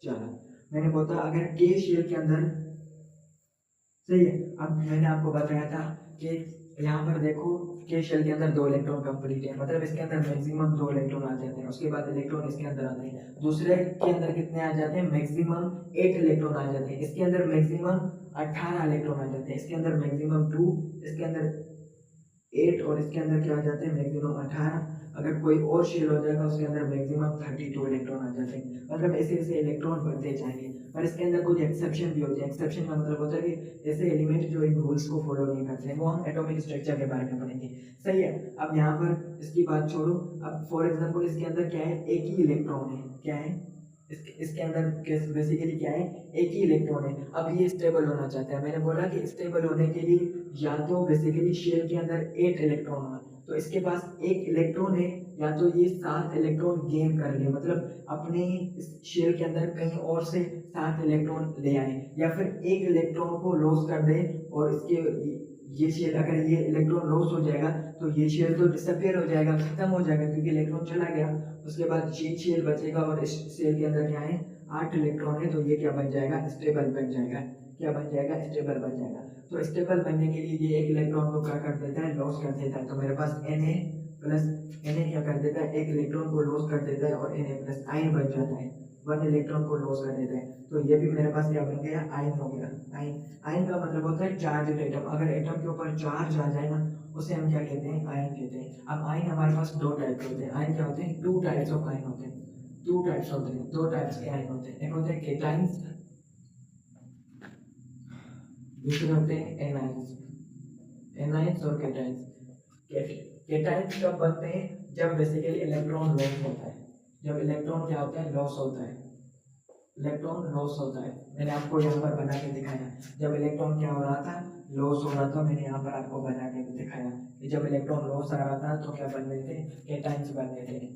4। मैंने बोला अगर के शेल के अंदर, सही है, अब मैंने आपको बताया था कि यहाँ पर देखो के शेल के अंदर 2 इलेक्ट्रॉन कंप्लीट है, मतलब इसके अंदर मैक्सिमम 2 इलेक्ट्रॉन आ जाते हैं। उसके बाद इलेक्ट्रॉन इसके अंदर आते हैं, दूसरे के अंदर कितने आ जाते हैं? मैक्सिमम 8 इलेक्ट्रॉन आ जाते हैं। इसके अंदर मैक्सिमम 18 इलेक्ट्रॉन आ जाते हैं, इसके अंदर मैक्सिमम 2, इसके अंदर 8 और इसके अंदर क्या आ जाते हैं? मैक्सिमम 18। अगर कोई और शेल हो जाएगा उसके अंदर मैक्सिमम 32 इलेक्ट्रॉन आ जाते हैं। मतलब ऐसे ऐसे इलेक्ट्रॉन बढ़ते जाएंगे। पर इसके अंदर कुछ एक्सेप्शन भी होते हैं। एक्सेप्शन का मतलब होता है कि ऐसे एलिमेंट जो इन रूल्स को फॉलो नहीं करते हैं, वो हम एटॉमिक स्ट्रक्चर के बारे में पढ़ेंगे। सही है, अब यहाँ पर इसकी बात छोड़ो। अब फॉर एग्जाम्पल इसके अंदर क्या है? एक ही इलेक्ट्रॉन है। क्या है? इसके अंदर बेसिकली क्या है? एक ही इलेक्ट्रॉन है। अब ये स्टेबल होना चाहता है। मैंने बोला कि स्टेबल होने के लिए या तो बेसिकली शेल के अंदर 8 इलेक्ट्रॉन हो, तो इसके पास एक इलेक्ट्रॉन है, या तो ये 7 इलेक्ट्रॉन गेन कर ले, मतलब अपने शेल के अंदर कहीं और से 7 इलेक्ट्रॉन ले आए, या फिर एक इलेक्ट्रॉन को लॉस कर दे और इसके ये शेल, अगर ये इलेक्ट्रॉन लॉस हो जाएगा तो ये शेल तो डिसअपियर हो जाएगा, खत्म हो जाएगा, क्योंकि इलेक्ट्रॉन चला गया। उसके बाद ये शेल बचेगा और इस शेल के अंदर क्या है? 8 इलेक्ट्रॉन है। तो ये क्या बन जाएगा? स्टेबल बन जाएगा। क्या बन जाएगा? स्टेबल बन जाएगा। तो स्टेबल बनने के लिए ये एक इलेक्ट्रॉन को क्या कर देता है? लॉस कर देता है। तो मेरे पास Na प्लस Na क्या कर देता है? एक इलेक्ट्रॉन को लॉस कर देता है और Na प्लस आयन बन जाता है, 1 इलेक्ट्रॉन को लॉस कर देता है। तो ये भी मेरे पास क्या बन गया? आयन हो गया। आयन, आयन का मतलब होता है चार्ज एटम। अगर एटम के ऊपर चार्ज आ जाए ना, उसे हम क्या कहते हैं? आयन कहते हैं। अब आयन हमारे पास 2 टाइप के होते हैं। आयन क्या होते हैं? 2 टाइप्स ऑफ आयन होते हैं। 2 टाइप्स होते हैं, 2 टाइप्स के आयन होते हैं। एक होते हैं केटाइंस, दूसरे होते हैं एनाइंस। एनाइंस और केटाइंस। केटाइंस कब बनते हैं? जब बेसिकली इलेक्ट्रॉन लॉस होता है। जब इलेक्ट्रॉन क्या होता है? लॉस होता है। इलेक्ट्रॉन लॉस होता है। मैंने आपको यहाँ पर बना के दिखाया, जब इलेक्ट्रॉन क्या हो रहा था? लॉस हो रहा था। मैंने यहाँ पर आपको बना के दिखाया कि जब इलेक्ट्रॉन लॉस आ रहा था तो क्या बन रहे थे? केटाइंस बन रहे थे।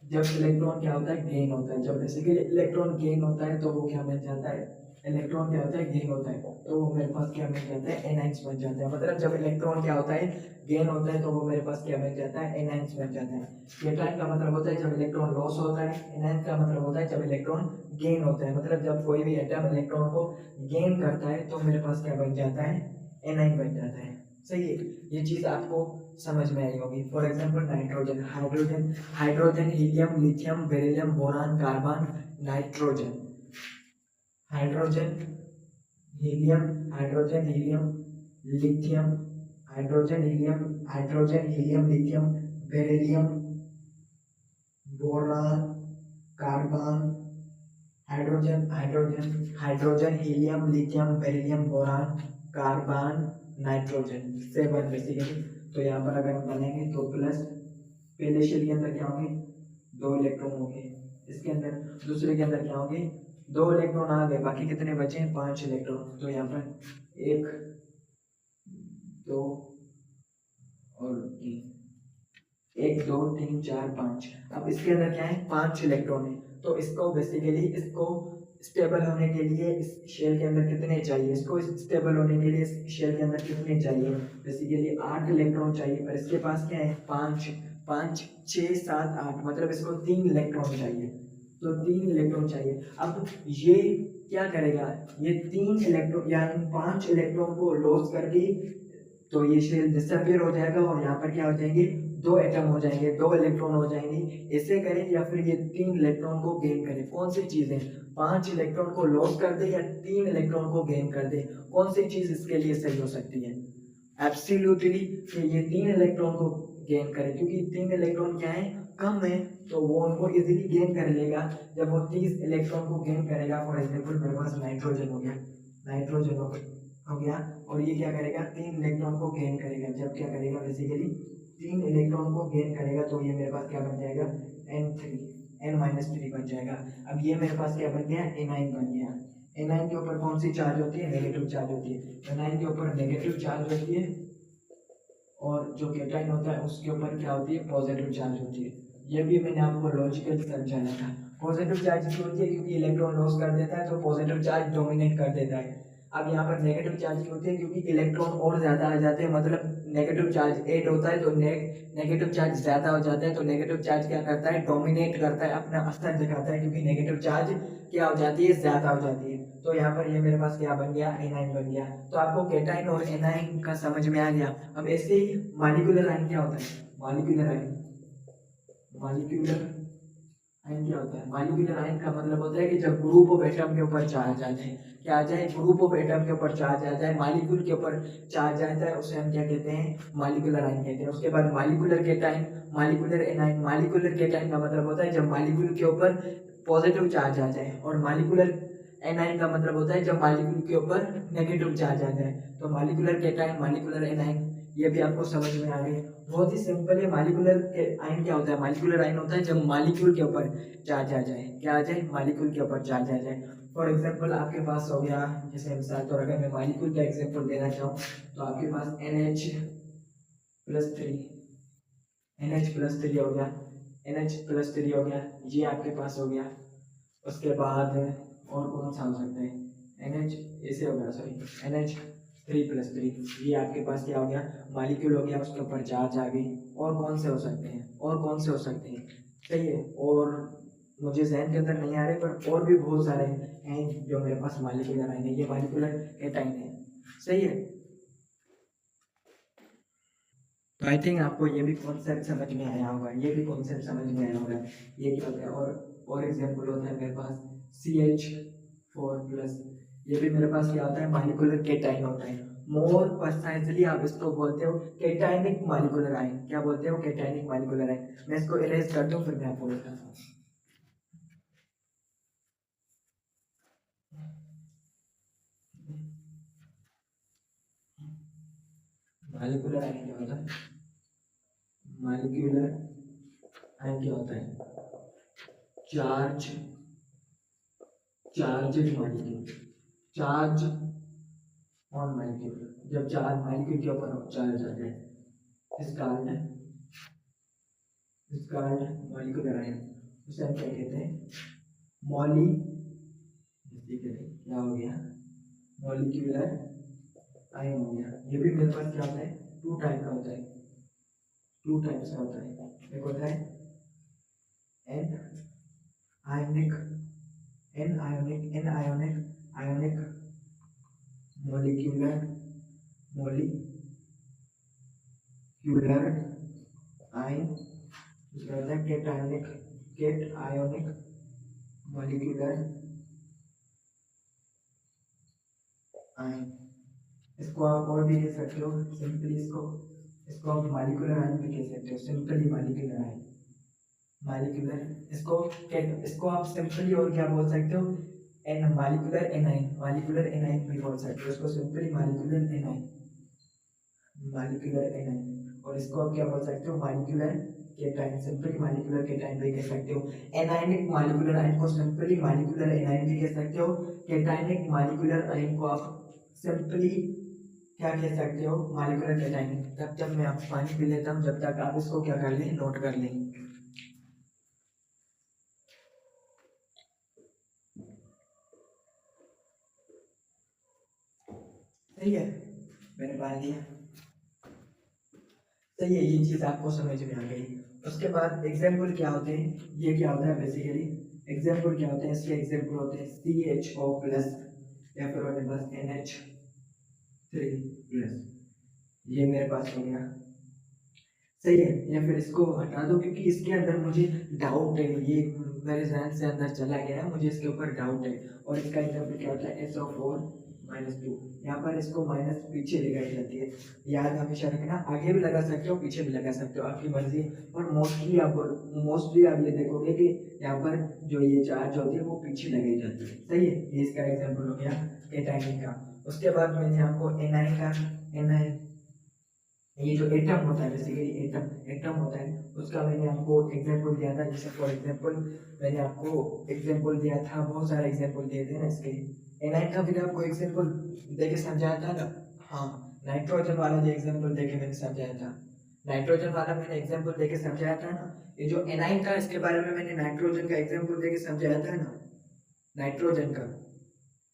जब इलेक्ट्रॉन क्या होता है? गेन होता है। जब बेसिकली इलेक्ट्रॉन गेन होता है तो वो क्या बन जाता है? इलेक्ट्रॉन क्या होता है, गेन होता है, तो वो मेरे पास क्या मिल जाता है, एनाइंस बन जाता है। मतलब जब इलेक्ट्रॉन क्या होता है, गेन होता है, तो वो मेरे पास क्या बन जाता है, एनाइंस बन जाता है। केटाइन का मतलब होता है जब इलेक्ट्रॉन लॉस होता है, एनाइंस का मतलब होता है जब इलेक्ट्रॉन गेन होता है। मतलब जब कोई भी एटम इलेक्ट्रॉन को गेन करता है तो मेरे पास क्या बन जाता है, एनाइन बन जाता है। सही है, ये चीज आपको समझ में आई होगी। For example nitrogen, hydrogen, hydrogen, helium, lithium, beryllium, boron, carbon, nitrogen, hydrogen, helium, hydrogen, helium, lithium, hydrogen, helium, hydrogen, helium, lithium, beryllium, boron, carbon, hydrogen, hydrogen, hydrogen, helium, lithium, beryllium, boron, carbon, nitrogen, 7 basically. तो यहाँ पर अगर हम बनेंगे तो plus, पहले shell के अंदर क्या होंगे, 2 इलेक्ट्रॉन होंगे, इसके अंदर दूसरे के अंदर क्या होंगे, 2 इलेक्ट्रॉन आ गए, बाकी कितने बचे, 5 इलेक्ट्रॉन। तो यहाँ पर 1, 2 और 3, 1 2 3 4 5। अब इसके अंदर क्या है, 5 इलेक्ट्रॉन है, तो इसको बेसिकली इसको स्टेबल होने के लिए इस शेल के अंदर कितने चाहिए, इसको स्टेबल होने के लिए इस शेल के अंदर कितने चाहिए, बेसिकली 8 इलेक्ट्रॉन चाहिए। पर इसके पास क्या है, 5 5 6 7 8, मतलब इसको 3 इलेक्ट्रॉन चाहिए, तो 3 इलेक्ट्रॉन चाहिए। अब ये क्या करेगा, ये 3 इलेक्ट्रॉन या 5 इलेक्ट्रॉन को लॉस करके तो ये शेल डिसअपियर हो जाएगा और यहाँ पर क्या हो जाएंगे, 2 एटम हो जाएंगे, 2 इलेक्ट्रॉन हो जाएंगे। ऐसे करें या फिर ये 3 इलेक्ट्रॉन को गेन करें, कौन सी चीजें, 5 इलेक्ट्रॉन को लॉस कर दे या 3 इलेक्ट्रॉन को गेन कर दे, कौन सी चीज इसके लिए सही हो सकती है, एब्सोल्युटली ये 3 इलेक्ट्रॉन को गेन करे, क्योंकि 3 इलेक्ट्रॉन क्या है, कम है, तो वो उनको इजीली गेन कर लेगा। जब वो 30 इलेक्ट्रॉन को गेन करेगा, फॉर एग्जाम्पल मेरे पास नाइट्रोजन हो गया, नाइट्रोजन हो गया, और ये क्या करेगा, 3 इलेक्ट्रॉन को गेन करेगा। जब क्या करेगा, बेसिकली 3 इलेक्ट्रॉन को गेन करेगा, तो ये मेरे पास क्या बन जाएगा, N3, N-3 बन जाएगा। अब ये मेरे पास क्या बन गया, एनाइन बन गया। एनाइन के ऊपर कौन सी चार्ज होती है, नेगेटिव चार्ज होती है, एनाइन के ऊपर नेगेटिव चार्ज होती है, और जो केटाइन होता है उसके ऊपर क्या होती है, पॉजिटिव चार्ज होती है। ये भी मैंने आपको लॉजिकल समझाया था। पॉजिटिव चार्ज क्यों होती है, क्योंकि इलेक्ट्रॉन लॉस कर देता है तो पॉजिटिव चार्ज डोमिनेट कर देता है। अब यहाँ पर नेगेटिव चार्ज क्यों होती है, क्योंकि इलेक्ट्रॉन और ज्यादा आ जाते हैं, मतलब नेगेटिव चार्ज ऐड होता है तो नेगेटिव चार्ज ज्यादा हो जाता है, तो नेगेटिव चार्ज क्या करता है, डोमिनेट करता है, अपना असर दिखाता है, क्योंकि नेगेटिव चार्ज क्या हो जाती है, ज्यादा हो जाती है। तो यहाँ पर ये मेरे पास क्या बन गया, एनाइन बन गया। तो आपको केटाइन और एनाइन का समझ में आ गया। अब ऐसे ही मॉलिक्यूलर आयन क्या होता है, मॉलिक्यूलर आयन, मॉलिक्यूलर आयन क्या होता है, मॉलिक्यूलर आयन का मतलब होता है कि जब ग्रुप ऑफ एटम के ऊपर चार्ज आ जाए, क्या आ जाए, ग्रुप ऑफ एटम के ऊपर चार्ज आ जाए, मॉलिक्यूल के ऊपर चार्ज आता है, उसे हम क्या कहते हैं, मॉलिक्यूलर आयन कहते हैं। उसके बाद molecular cation, molecular A9. Molecular cation का मतलब होता है जब मॉलिक्यूल के ऊपर पॉजिटिव चार्ज आ जाए, और मॉलिक्यूलर एनाइन का मतलब होता है जब मॉलिक्यूल के ऊपर नेगेटिव चार्ज आ जाए। तो मॉलिक्यूलर केटाइन, मॉलिक्यूलर एनाइन, ये भी आपको समझ में आ गई। बहुत ही सिंपल है। मॉलिक्यूलर आयन क्या होता है, मॉलिक्यूलर आयन होता है जब मॉलिक्यूल के ऊपर चार्ज आ जाए, क्या आ जाए, मॉलिक्यूल के ऊपर चार्ज आ जाए। फॉर एग्जांपल आपके पास हो गया, जैसे मिसाल तौर अगर मैं मॉलिक्यूल का एग्जांपल देना चाहूँ तो आपके पास NH+3, NH+3 हो गया, NH+3 हो गया, ये आपके पास हो गया। उसके बाद और कौन सा हो सकता है, NH ऐसे हो गया, सॉरी NH3+3, ये आपके पास क्या हो गया, मॉलिक्यूल हो गया, उसके ऊपर चार्ज आ गई। और कौन से हो सकते हैं, और कौन से हो सकते हैं, सही है, और मुझे जहन के अंदर नहीं आ रहे, पर और भी बहुत सारे हैं जो मेरे पास मॉलिक्यूलर आयन है, ये मॉलिक्यूलर एटाइन है, सही है। तो आई थिंक आपको ये भी कॉन्सेप्ट समझ में आया होगा, ये भी कॉन्सेप्ट समझ में आया होगा, ये क्या होता है। और एग्जाम्पल होता है मेरे पास CH4+, ये भी मेरे पास क्या होता है, मॉलिक्यूलर केटाइन होता है। मोर प्रिसाइजली आप इसको बोलते हो केटाइनिक मॉलिक्यूलर आयन, क्या बोलते हो, केटाइनिक मॉलिक्यूलर आयन। मैं इसको इरेज कर दूं, फिर मैं आपको बताता हूँ। मॉलिक्यूलर आयन क्या होता है, मॉलिक्यूलर आयन क्या होता है, charge, charge molecule, charge on molecule, जब चार्ज मॉलिक्यूल के ऊपर चार्ज आ जाए, इसका मॉलिक्यूलर आयन, उसे हम क्या कहते हैं, मॉली ठीक है, क्या हो गया, मॉलिक्यूलर आयन हो गया। ये भी मेरे पास क्या होता है, टू टाइप का होता है, टू टाइप्स का होता है। एक होता है an ionic, ionic molecular ion. दूसरा होता है केट आयोनिक मॉलिक्यूलर आयन। इसको आप और भी कह सकते हो सिंपली, इसको आप मॉलिक्यूलर आयन भी कह सकते हो, सिंपली मॉलिक्यूलर आयन, मॉलिक्यूलर। इसको आप सिंपली और क्या बोल सकते हो, एन मॉलिक्यूलर एनाइन भी बोल सकते हो, इसको सिंपली मॉलिक्यूलर एनाइन। और इसको आप क्या बोल सकते हो, molecular cation, simply molecular cation भी कह सकते हो। एनाइनिक मॉलिक्यूलर आयन को सिंपली मॉलिक्यूलर एनाइन भी कह सकते हो। केटाइनिक मॉलिक्यूलर आयन को आप सिंपली क्या कह सकते हो, मॉलिक्यूलर केटाइन। तब तक मैं आप पानी पी लेता हूँ, जब तक आप इसको क्या कर लें, नोट कर लें। सही है, मैंने पानी दिया, सही है, ये चीज आपको समझ में आ गई। उसके बाद एग्जाम्पल क्या होते हैं, ये क्या होता है बेसिकली, एग्जाम्पल क्या होते हैं, इसके एग्जाम्पल होते हैं CHO प्लस या फिर मेरे पास NH3 प्लस, ये मेरे पास हो गया। सही है, या फिर इसको हटा दो क्योंकि इसके अंदर मुझे डाउट है, ये मेरे जहन से अंदर चला गया है, मुझे इसके ऊपर डाउट है। और इसका एग्जाम्पल क्या होता है, SO4-2। यहाँ पर इसको माइनस पीछे लगाई जाती है, याद हमेशा रखना, आगे भी लगा सकते हो पीछे भी लगा सकते हो, आपकी मर्जी। और मोस्टली आप ये देखोगे कि यहाँ पर जो ये चार्ज होती है वो पीछे लगाई जाती है। सही है, ये इसका एग्जाम्पल हो गया एटाइनिन का। उसके बाद मैंने आपको एनाइन, ये जो एटम होता है बेसिकली, एटम होता है, उसका मैंने आपको एग्जांपल दिया था। जैसे फॉर एग्जांपल मैंने आपको एग्जांपल दिया था, बहुत सारे एग्जांपल दिए थे ना इसके। एनाइन का मैंने आपको एग्जांपल देके समझाया था ना, हाँ, नाइट्रोजन वाला जो एग्जांपल देके मैंने समझाया था, नाइट्रोजन वाला मैंने एग्जांपल देके समझाया था ना। ये जो एनाइन का, इसके बारे में मैंने नाइट्रोजन का एग्जांपल देके समझाया था ना, नाइट्रोजन का।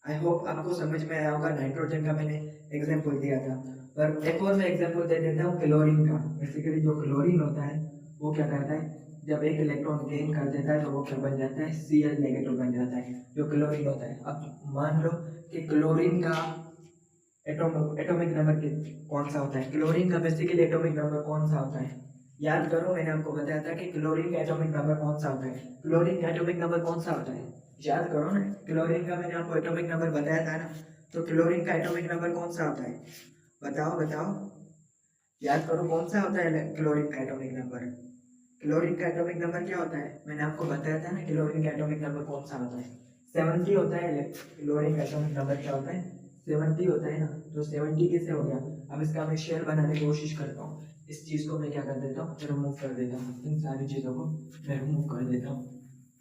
आई होप आपको समझ में आया होगा, नाइट्रोजन का मैंने एग्जांपल दिया था। पर एक और मैं एग्जांपल दे देता हूँ क्लोरीन का। बेसिकली जो क्लोरीन होता है वो क्या करता है, जब एक इलेक्ट्रॉन गेन कर देता है तो वो क्या बन जाता है, Cl नेगेटिव बन जाता है, जो क्लोरीन होता है। अब मान लो कि क्लोरीन का एटॉमिक नंबर कौन सा होता है, क्लोरीन का बेसिकली एटॉमिक नंबर कौन सा होता है, याद करो, मैंने आपको बताया था कि क्लोरीन का एटॉमिक नंबर कौन सा होता है, क्लोरीन का एटॉमिक नंबर कौन सा होता है, याद करो ना, क्लोरीन का मैंने आपको एटॉमिक नंबर बताया था ना। तो क्लोरीन का एटॉमिक नंबर कौन सा होता है, बताओ, याद करो, कौन सा होता है क्लोरीन का एटॉमिक नंबर। क्लोरीन का एटॉमिक नंबर क्या होता है, मैंने आपको बताया था ना, क्लोरीन का एटॉमिक नंबर कौन सा होता है, 70 होता है। क्लोरीन का एटॉमिक नंबर क्या होता है, 70 होता है ना। तो 70 कैसे हो गया, अब इसका मैं शेयर बनाने की कोशिश करता हूँ। इस चीज को मैं क्या कर देता हूँ, रिमूव कर देता हूँ, इन सारी चीजों को मैं रिमूव कर देता हूँ।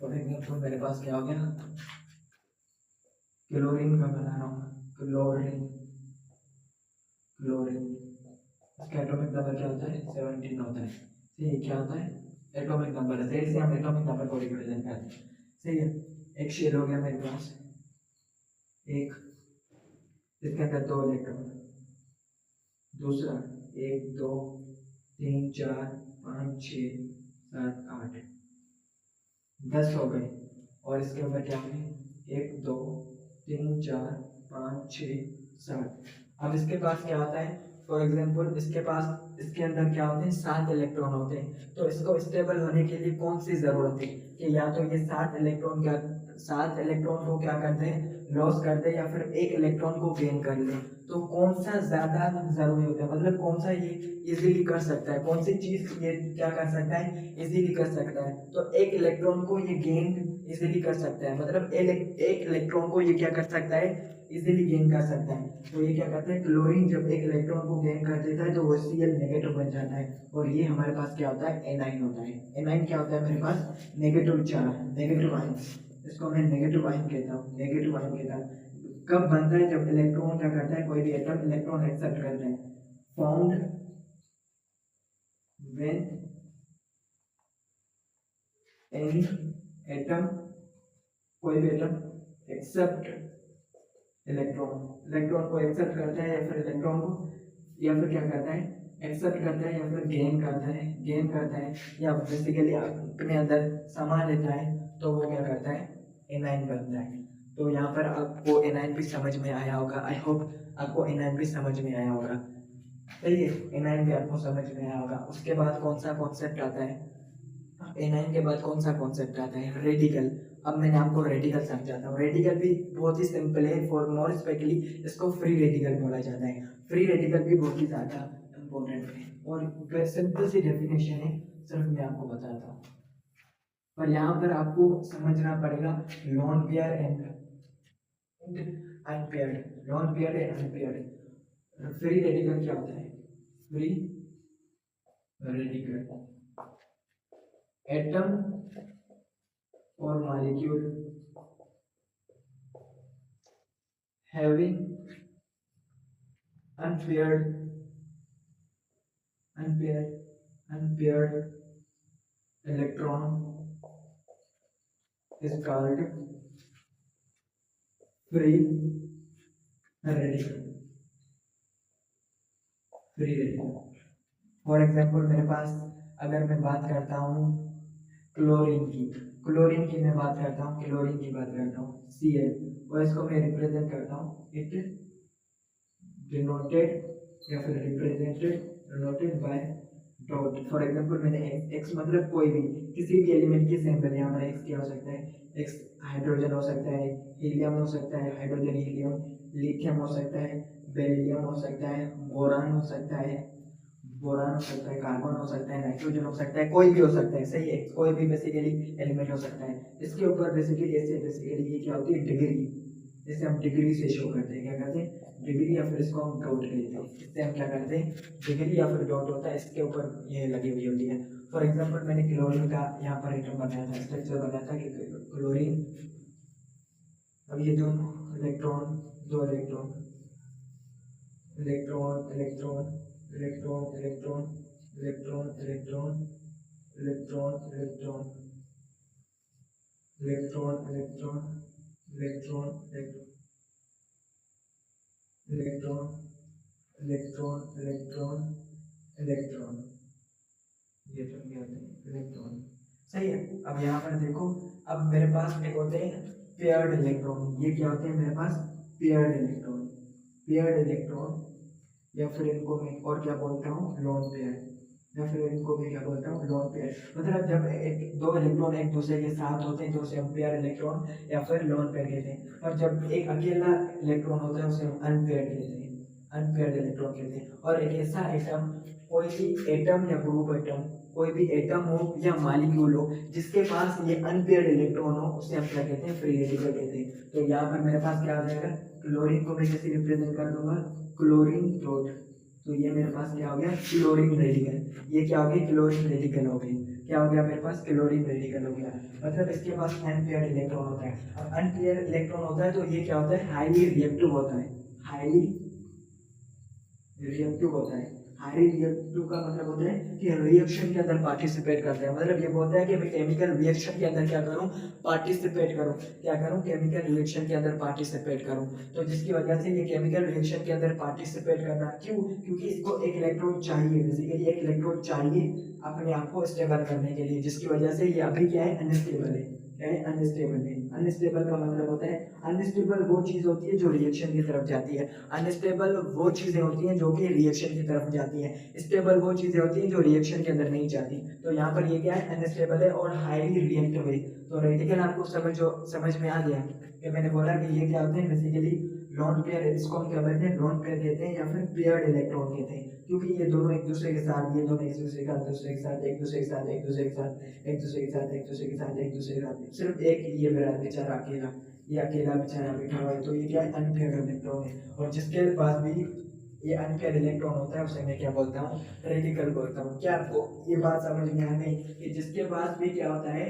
फॉर एग्जाम्पल मेरे पास क्या हो गया, क्लोरीन का बना रहा हूँ, क्लोरीन इसका एटॉमिक नंबर क्या होता है, 17 होता है। सही, क्या होता है, एटॉमिक नंबर है, से हम एटॉमिक नंबर को रिप्रेजेंट करते हैं। सही है, एक शेयर हो गया मेरे पास, एक, इसके अंदर 2 इलेक्ट्रॉन, दूसरा 1 2 3 4 5 6 7 8 10 हो गए। और इसके ऊपर क्या है, 1 2 3 4 5 6 7। अब इसके पास क्या होता है, फॉर एग्जाम्पल इसके अंदर क्या होते हैं, 7 इलेक्ट्रॉन होते हैं। तो इसको स्टेबल होने के लिए कौन सी जरूरत है कि या तो ये 7 इलेक्ट्रॉन को क्या करते हैं, लॉस कर दे, या फिर 1 इलेक्ट्रॉन को गेन कर ले। तो कौन सा ज्यादा जरूरी होता है, मतलब कौन सा ये इजीली कर सकता है, कौन सी चीज ये क्या कर सकता है, इजीली कर सकता है। तो 1 इलेक्ट्रॉन को ये गेन इजीली कर सकता है, मतलब 1 इलेक्ट्रॉन को ये क्या कर सकता है, इजीली गेन कर सकता है। तो ये क्या करता है, क्लोरीन जब 1 इलेक्ट्रॉन को गेन कर देता है तो वो Cl नेगेटिव बन जाता है। और ये हमारे पास क्या होता है, एनाइन होता है। एनाइन क्या होता है मेरे पास, नेगेटिव चार्ज, नेगेटिव आयन, इसको मैं नेगेटिव आयन कहता हूँ, नेगेटिव आयन कहता हूँ। कब बनता है, जब इलेक्ट्रॉन क्या करता है, कोई भी एटम इलेक्ट्रॉन एक्सेप्ट करता है। फाउंड व्हेन एनी एटम, कोई भी एटम एक्सेप्ट इलेक्ट्रॉन को एक्सेप्ट करता है, या फिर इलेक्ट्रॉन को, या फिर क्या करता है, एक्सेप्ट करता है, या फिर गेन करता है, या बेसिकली अपने अंदर समा लेता है, तो वो क्या करता है, एनाइन बनता है। तो यहाँ पर आपको एनाइन भी समझ में आया होगा। आई होप आपको एनाइन भी समझ में आया होगा। सही है, एनाइन भी आपको समझ में आया होगा। उसके बाद कौन सा कॉन्सेप्ट आता है, एनाइन के बाद कौन सा कॉन्सेप्ट आता है, रेडिकल। अब मैंने आपको रेडिकल समझाता हूँ। रेडिकल भी बहुत ही सिंपल है। फॉर मोर स्पेशली इसको फ्री रेडिकल बोला जाता है। फ्री रेडिकल भी बहुत ही ज़्यादा इम्पोर्टेंट है, और सिंपल सी डेफिनेशन है, सिर्फ मैं आपको बताता हूँ। पर यहाँ पर आपको समझना पड़ेगा lone pair and unpaired. Lone pair and unpaired. Free radical क्या होता है, free radical atom or molecule having unpaired unpaired electron is called free radical। Free radical for example मेरे पास, अगर मैं बात करता हूँ क्लोरीन की मैं बात करता हूँ, क्लोरीन की बात करता हूँ, Cl, और इसको मैं रिप्रेजेंट करता हूँ, इट डिनोटेड या फिर represented denoted by dot. For example मैंने एक्स मतलब कोई भी किसी भी एलिमेंट की सैंपल, यहाँ पर एक्स क्या हो सकता है, एक्स हाइड्रोजन हो सकता है, हीलियम हो सकता है, हाइड्रोजन हीलियम, लिथियम हो सकता है, बेरिलियम हो सकता है, बोरान हो सकता है, कार्बन हो सकता है, नाइट्रोजन हो सकता है, कोई भी हो सकता है। सही है, कोई भी बेसिकली एलिमेंट हो सकता है। इसके ऊपर बेसिकली ऐसे बेसिकली ये क्या होती है, डिग्री, जिसे हम डिग्री से शो करते हैं, क्या करते हैं, डिग्री, या फिर इसको हम डॉट कहते हैं। इससे हम क्या करते हैं, डिग्री या फिर डॉट होता है, इसके ऊपर ये लगी हुई होती है। फॉर एग्जांपल मैंने क्लोरीन का यहाँ पर एटम बनाया था, स्ट्रक्चर बनाया था कि क्लोरीन, अब ये दोनों इलेक्ट्रॉन, दो electron, electron electron electron electron electron electron electron electron electron electron electron electron electron electron electron, ये तो क्या होते हैं, इलेक्ट्रॉन। सही है। अब यहाँ पर देखो, अब मेरे पास एक होते हैं पेयर्ड इलेक्ट्रॉन। ये क्या होते हैं मेरे पास, पेयर्ड इलेक्ट्रॉन, या फिर इनको मैं और क्या बोलता हूँ, लोन पेयर, या फिर इनको मैं क्या बोलता हूँ, लोन पेयर। मतलब जब दो इलेक्ट्रॉन एक दूसरे के साथ होते हैं तो उसे हम पेयर इलेक्ट्रॉन या फिर लोन पेयर कहते हैं। और जब एक अकेला इलेक्ट्रॉन होता है उसे हम अनपेयर कहते हैं, अनपेयर्ड इलेक्ट्रॉन कहते हैं। और एक ऐसा एटम, कोई भी एटम या ग्रुप एटम, कोई भी एटम हो या मॉलिक्यूल हो जिसके पास ये अनपेयर्ड इलेक्ट्रॉन हो, उसे हम क्या कहते हैं, फ्री रेडिकल कहते हैं। तो यहाँ पर मेरे पास क्या आ जाएगा, क्लोरीन को मैं कैसे रिप्रेजेंट कर दूंगा, क्लोरीन डॉट, तो ये मेरे पास क्या हो गया, क्लोरीन रेडिकल। ये क्या हो गया, क्लोरीन रेडिकल हो गई। क्या हो गया मेरे पास, क्लोरीन रेडिकल हो गया। मतलब इसके पास अनपेयर्ड इलेक्ट्रॉन होता है। अब अनपेयर्ड इलेक्ट्रॉन होता है तो ये क्या होता है, हाईली रिएक्टिव होता है, हाईली रिएक्टिव होता है। हाईली रिएक्टिव का मतलब होता है कि रिएक्शन के अंदर पार्टिसिपेट करता है। मतलब ये बोलता है कि मैं केमिकल रिएक्शन के अंदर क्या करूं, पार्टिसिपेट करूं, क्या करूं, केमिकल रिएक्शन के अंदर पार्टिसिपेट करूं। तो जिसकी वजह से ये केमिकल रिएक्शन के अंदर पार्टिसिपेट करना, क्यों, क्योंकि इसको एक इलेक्ट्रॉन चाहिए, बेसिकली एक इलेक्ट्रॉन चाहिए अपने आप को स्टेबल करने के लिए, जिसकी वजह से ये अभी क्या है, अनस्टेबल है। क्या है, अनस्टेबल है। अनस्टेबल का मतलब होता है, अनस्टेबल वो चीज होती है जो रिएक्शन की तरफ जाती है, अनस्टेबल वो चीजें होती हैं जो कि रिएक्शन की तरफ जाती हैं, स्टेबल वो चीजें होती हैं जो रिएक्शन के अंदर नहीं जाती। तो यहाँ पर ये क्या है, अनस्टेबल है और हाईली रिएक्टिव है। तो रेडिकल आपको समझ में आ गया कि मैंने बोला कि ये क्या होते हैं, बेसिकली लॉन पेयर, इसको हम क्या कहते हैं, लॉन पेयर कहते हैं या फिर पेयर्ड इलेक्ट्रॉन कहते हैं, क्योंकि ये दोनों एक दूसरे के साथ, ये दोनों एक दूसरे का दूसरे के साथ, एक दूसरे के साथ, एक दूसरे के साथ, एक दूसरे के साथ, एक दूसरे के साथ, एक दूसरे के साथ, सिर्फ एक ये मेरा बेचारा अकेला, ये अकेला बेचारा बैठा हुआ है। तो ये क्या है, अनपेयर्ड इलेक्ट्रॉन है। और जिसके पास भी ये अनपेयर्ड इलेक्ट्रॉन होता है उसे मैं क्या बोलता हूँ, रेडिकल बोलता हूँ। क्या आपको ये बात समझ में आ गई कि जिसके पास भी क्या होता है,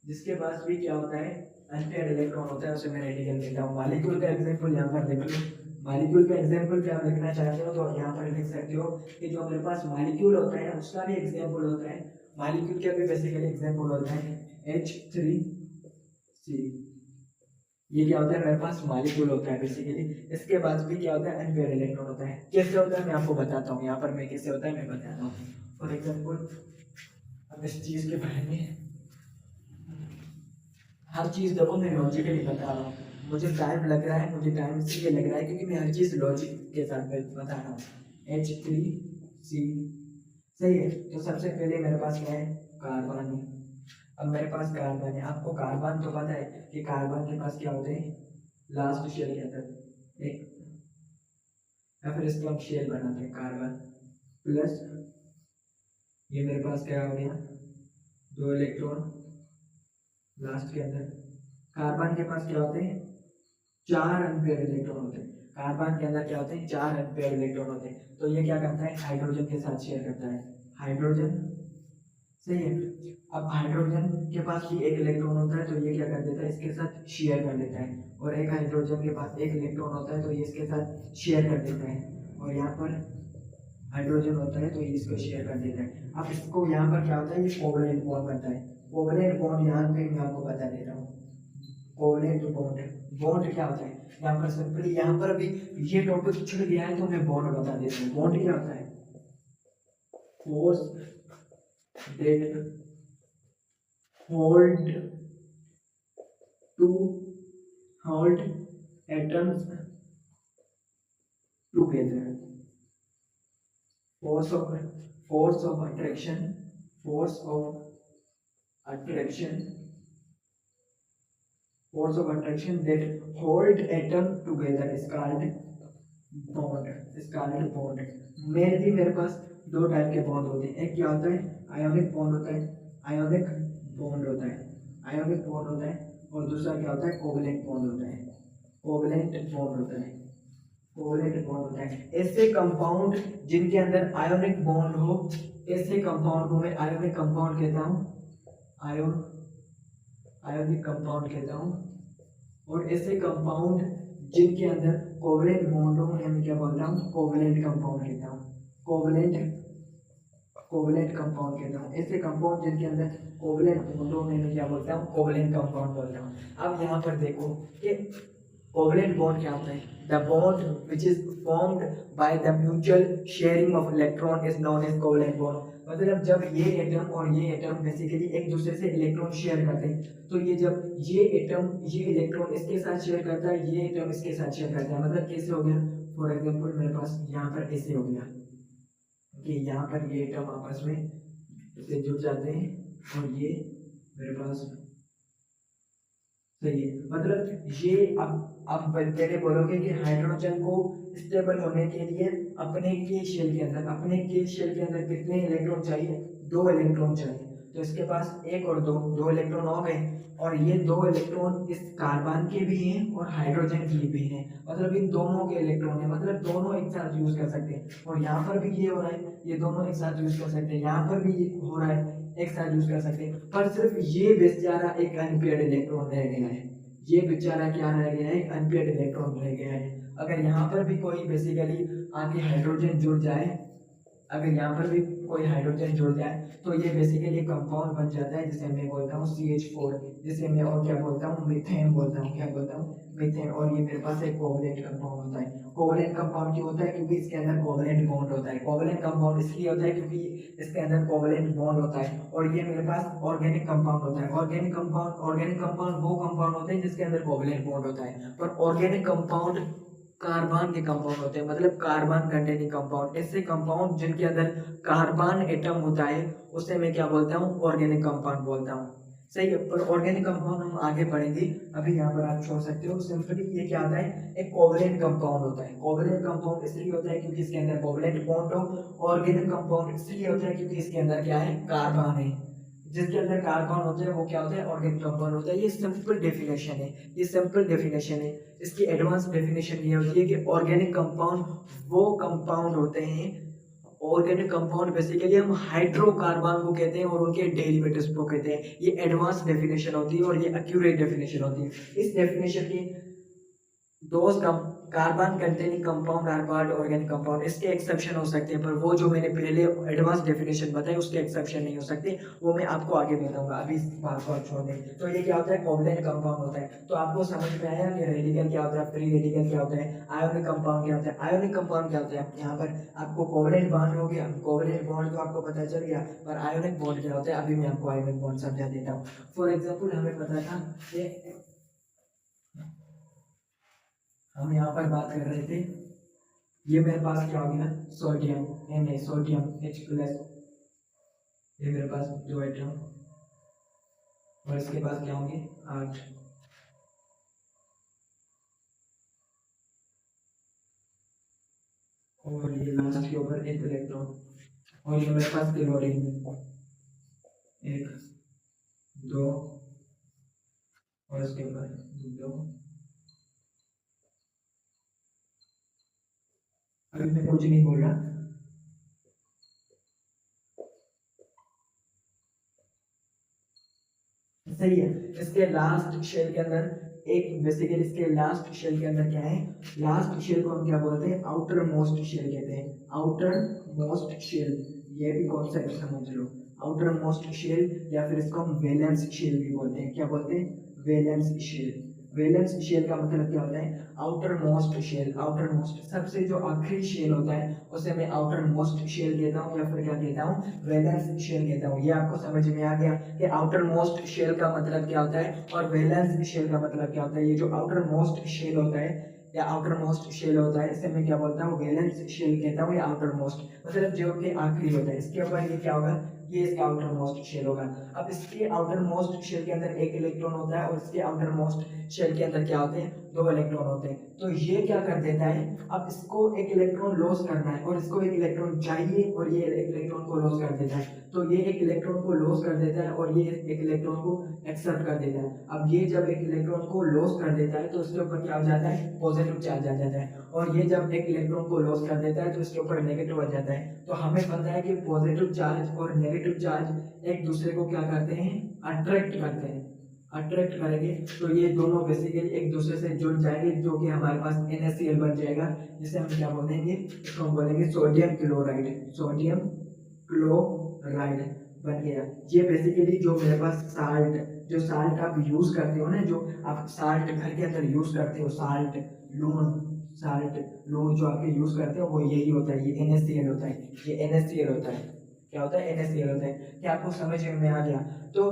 जिसके पास भी क्या होता है, अनपेयर्ड इलेक्ट्रॉन होता है, उसे मैं रेडिकल कहता हूँ। मॉलिक्यूल का एग्जांपल यहाँ पर देख लो, मॉलिक्यूल का एग्जांपल क्या लिखना चाहते हो तो यहाँ पर लिख सकते हो कि जो हमारे पास मॉलिक्यूल होता है उसका भी एग्जांपल होता है, मॉलिक्यूल का भी बेसिकली एग्जांपल होता है H3C। ये क्या होता है, मेरे पास मॉलिक्यूल होता है बेसिकली। इसके बाद भी क्या होता है, अनपेयर इलेक्ट्रॉन होता है। कैसे होता है मैं आपको बताता हूँ, यहाँ पर मैं कैसे होता है मैं बताता हूँ। फॉर एग्जाम्पल अब इस चीज़ के बारे में हर चीज़ देखो मैं लॉजिकली बता रहा हूँ। मुझे टाइम लग रहा है, मुझे टाइम इसलिए लग रहा है क्योंकि मैं हर चीज़ लॉजिक के साथ बता रहा हूँ। H3C सही है। तो सबसे पहले मेरे पास क्या है, कार्बन है। अब मेरे पास कार्बन है, आपको कार्बन तो पता है कि कार्बन के पास क्या होते हैं, लास्ट शेल के अंदर एक, या फिर इसको हम शेल बनाते हैं कार्बन प्लस, ये मेरे पास क्या हो गया, 2 इलेक्ट्रॉन लास्ट के अंदर। कार्बन के पास क्या होते हैं, 4 अनपेयर इलेक्ट्रॉन होते हैं। कार्बन के अंदर क्या होते हैं, 4 अनपेयर इलेक्ट्रॉन होते हैं। तो ये क्या करता है, हाइड्रोजन के साथ शेयर करता है, हाइड्रोजन सही है। अब हाइड्रोजन के पास भी एक इलेक्ट्रॉन होता है, तो ये क्या कर देता है, इसके साथ शेयर कर देता है। और एक हाइड्रोजन के पास एक इलेक्ट्रॉन होता है, तो ये इसके साथ शेयर कर देता है। और यहाँ पर हाइड्रोजन होता है, तो ये इसको शेयर कर देता है। अब इसको यहाँ पर क्या होता है, ये कोवलेंट बॉन्ड बनता है। कोवलेंट बॉन्ड यहाँ पे मैं आपको बता देता हूँ। कोवलेंट बॉन्ड, बॉन्ड क्या होता है, यहाँ पर सिंपली यहाँ पर भी ये टॉपिक छूट गया है तो मैं बॉन्ड बता देता हूँ। बॉन्ड क्या होता है, force that hold to hold atoms together. Force of attraction, force of attraction, force of attraction that hold atom together is called bond, is called bond. Mainly मेरे पास 2 टाइप के बॉन्ड होते हैं। एक क्या होता है, आयोनिक बॉन्ड होता है, आयोनिक बॉन्ड होता है, आयोनिक बॉन्ड होता है। और दूसरा क्या होता है, कोवलेंट बॉन्ड होता है, कोवलेंट बॉन्ड होता है, कोवलेंट बॉन्ड होता है। ऐसे कंपाउंड जिनके अंदर आयोनिक बॉन्ड हो, ऐसे कंपाउंड को मैं आयोनिक कंपाउंड कहता हूँ, आयोनिक कंपाउंड कहता हूँ। और ऐसे कंपाउंड जिनके अंदर कोवलेंट बॉन्ड हो, मैं क्या बोलता हूँ, कोवलेंट कंपाउंड कहता हूँ, कोवलेंट कंपाउंड कहता हूँ। ऐसे कंपाउंड जिनके अंदर कोवलेंट बॉन्ड हो, मैं क्या बोलता हूँ, कोवलेंट कंपाउंड बोलता हूँ। अब यहाँ पर देखो कि कोवलेंट बॉन्ड क्या होता है, the bond which is formed by the mutual sharing of electron is known as covalent bond. मतलब जब ये एटम और ये एटम बेसिकली एक दूसरे से इलेक्ट्रॉन शेयर करते हैं, तो ये जब ये एटम ये इलेक्ट्रॉन इसके साथ शेयर करता है, ये एटम इसके साथ शेयर करता है। मतलब कैसे हो गया, फॉर एग्जांपल मेरे पास यहाँ पर ऐसे हो गया कि यहाँ पर ये एटम आपस में इससे जुड़ जाते हैं, और ये मेरे पास सही है। मतलब ये अब पहले बोलोगे कि हाइड्रोजन को स्टेबल होने के लिए अपने के शेल के अंदर, अपने के शेल के अंदर कितने इलेक्ट्रॉन चाहिए, 2 इलेक्ट्रॉन चाहिए। तो इसके पास 1 और 2 इलेक्ट्रॉन हो गए, और ये 2 इलेक्ट्रॉन इस कार्बन के भी हैं और हाइड्रोजन के भी हैं। मतलब इन दोनों के इलेक्ट्रॉन है, मतलब दोनों एक साथ यूज कर सकते हैं। और यहाँ पर भी ये हो रहा है, ये दोनों एक साथ यूज कर सकते हैं, यहाँ पर भी ये हो रहा है, एक साथ यूज कर सकते हैं। पर सिर्फ ये बेचारा एक अनपेयर्ड इलेक्ट्रॉन रह गया है, ये बेचारा क्या रह गया है, एक अनपेयर्ड इलेक्ट्रॉन रह गया है। अगर यहाँ पर भी कोई बेसिकली आके हाइड्रोजन जुड़ जाए, अगर यहाँ पर भी कोई हाइड्रोजन जुड़ जाए, तो ये बेसिकली कंपाउंड बन जाता है, जिसे मैं बोलता हूँ CH4, जिसे मैं और क्या बोलता हूँ, मीथेन बोलता हूँ। क्या बोलता हूँ, मीथेन। और ये मेरे पास एक कोवलेंट कंपाउंड होता है। कोवलेंट कंपाउंड क्यों होता है, क्योंकि इसके अंदर कोवलेंट बॉन्ड होता है। कोवलेंट कंपाउंड इसलिए होता है क्योंकि इसके अंदर कोवलेंट बॉन्ड होता है। और ये मेरे पास ऑर्गेनिक कंपाउंड होता है। ऑर्गेनिक कंपाउंड वो कंपाउंड होते हैं जिसके अंदर कोवलेंट बॉन्ड होता है। पर ऑर्गेनिक कंपाउंड कार्बन के कंपाउंड होते हैं, मतलब कार्बन कंटेनिंग कंपाउंड। ऐसे कंपाउंड जिनके अंदर कार्बन एटम होता है, उसे मैं क्या बोलता हूँ, ऑर्गेनिक कंपाउंड बोलता हूँ। सही है। पर ऑर्गेनिक कंपाउंड हम आगे पढ़ेंगे, अभी यहाँ पर आप छोड़ सकते हो। सिंपली ये क्या आता है, एक कोवलेंट कंपाउंड होता है। कोवलेंट कंपाउंड इसलिए होता है क्योंकि इसके अंदर कोवलेंट बॉन्ड हो। ऑर्गेनिक कंपाउंड इसलिए होता है क्योंकि इसके अंदर क्या है, कार्बन है। जिसके अंदर कार्बन होता है वो क्या होता है, ऑर्गेनिक कंपाउंड होता है। ये सिंपल डेफिनेशन है, ये सिंपल डेफिनेशन है। इसकी एडवांस डेफिनेशन ये होती है कि ऑर्गेनिक कंपाउंड वो कंपाउंड होते हैं, ऑर्गेनिक कंपाउंड बेसिकली हम हाइड्रोकार्बन को कहते हैं और उनके डेरिवेटिव्स को कहते हैं। ये एडवांस डेफिनेशन होती है और ये एक्यूरेट डेफिनेशन होती है। इस डेफिनेशन की दोस्त carbon containing compound are called organic compound, इसके एक्सेप्शन हो सकते हैं, पर वो जो मैंने पहले एडवांस डेफिनेशन बताई उसके एक्सेप्शन नहीं हो सकते, वो मैं आपको आगे बताऊंगा, अभी इस बात को आप छोड़ दें। तो ये क्या होता है, कोवलेंट कंपाउंड होता है। तो आपको समझ में आया कि रेडिकल क्या होता है, फ्री रेडिकल क्या होता है, आयोनिक कंपाउंड क्या होता है। आयोनिक कंपाउंड क्या होता है, यहाँ पर आपको कोवलेंट बॉन्ड हो गया, कोवलेंट बॉन्ड तो आपको पता चल गया, पर आयोनिक बॉन्ड क्या होता है अभी मैं आपको आयोनिक बॉन्ड समझा देता हूँ। फॉर एग्जाम्पल हमें पता था कि हम यहाँ पर बात कर रहे थे, ये मेरे पास क्या हो गया, सोडियम Na, सोडियम H+, ये मेरे पास 2 एटम, और इसके पास क्या होंगे 8, और ये लास्ट के ऊपर 1 इलेक्ट्रॉन, और ये मेरे पास क्लोरीन 1 2, और इसके ऊपर 2। अभी मैं कुछ नहीं बोल रहा, सही है। इसके लास्ट शेल के अंदर एक बेसिकली इसके लास्ट शेल के अंदर क्या है, लास्ट शेल को हम क्या बोलते हैं, आउटर मोस्ट शेल कहते हैं, आउटर मोस्ट शेल, ये भी कॉन्सेप्ट समझ लो, आउटर मोस्ट शेल, या फिर इसको हम वैलेंस शेल भी बोलते हैं, क्या बोलते हैं, वैलेंस शेल। वैलेंस शेल का मतलब क्या होता है, outer most shell, outer most सबसे जो आखिरी शेल होता है उसे मैं आउटर मोस्ट शेल कहता हूँ, या फिर क्या कहता हूँ, वैलेंस शेल कहता हूँ। ये आपको समझ में आ गया कि आउटर मोस्ट शेल का मतलब क्या होता है और वैलेंस शेल का मतलब क्या होता है। ये जो आउटर मोस्ट शेल होता है या आउटर मोस्ट शेल होता है, इसे मैं क्या बोलता हूँ, वैलेंस शेल कहता हूँ, या आउटर मोस्ट मतलब जो कि आखिरी होता है, इसके ऊपर ये क्या होगा, ये इसका आउटर मोस्ट शेल होगा। अब इसके आउटर मोस्ट शेल के अंदर 1 इलेक्ट्रॉन होता है, और इसके आउटर मोस्ट शेल के अंदर क्या होते हैं, 2 इलेक्ट्रॉन होते हैं। तो ये क्या कर देता है, अब इसको 1 इलेक्ट्रॉन लॉस करना है, और इसको 1 इलेक्ट्रॉन चाहिए, और ये 1 इलेक्ट्रॉन को लॉस कर देता है। तो ये 1 इलेक्ट्रॉन को लॉस कर देता है, और ये 1 इलेक्ट्रॉन को एक्सेप्ट कर देता है। अब ये जब 1 इलेक्ट्रॉन को लॉस कर देता है तो इसके ऊपर क्या हो जाता है, पॉजिटिव चार्ज आ जाता है, और ये जब 1 इलेक्ट्रॉन को लॉस कर देता है तो इसके ऊपर नेगेटिव आ जाता है। तो हमें पता है कि पॉजिटिव चार्ज और नेगेटिव चार्ज एक दूसरे को क्या करते हैं, अट्रैक्ट करते हैं, अट्रैक्ट करेंगे। तो ये दोनों बेसिकली एक दूसरे से जुड़ जाएंगे, जो कि हमारे पास NaCl बन जाएगा, जिसे हम क्या बोलेंगे, इसको हम बोलेंगे सोडियम क्लोराइड, सोडियम क्लोराइड बन गया। ये बेसिकली जो मेरे पास साल्ट, जो साल्ट आप यूज करते हो ना, जो आप साल्ट घर के अंदर यूज करते हो, साल्ट लूण, साल्ट लूण जो आप यूज करते हो वो यही होता है, ये NaCl होता है, ये NaCl होता है। क्या होता है, NaCl होता है। क्या आपको समझ में आ गया। तो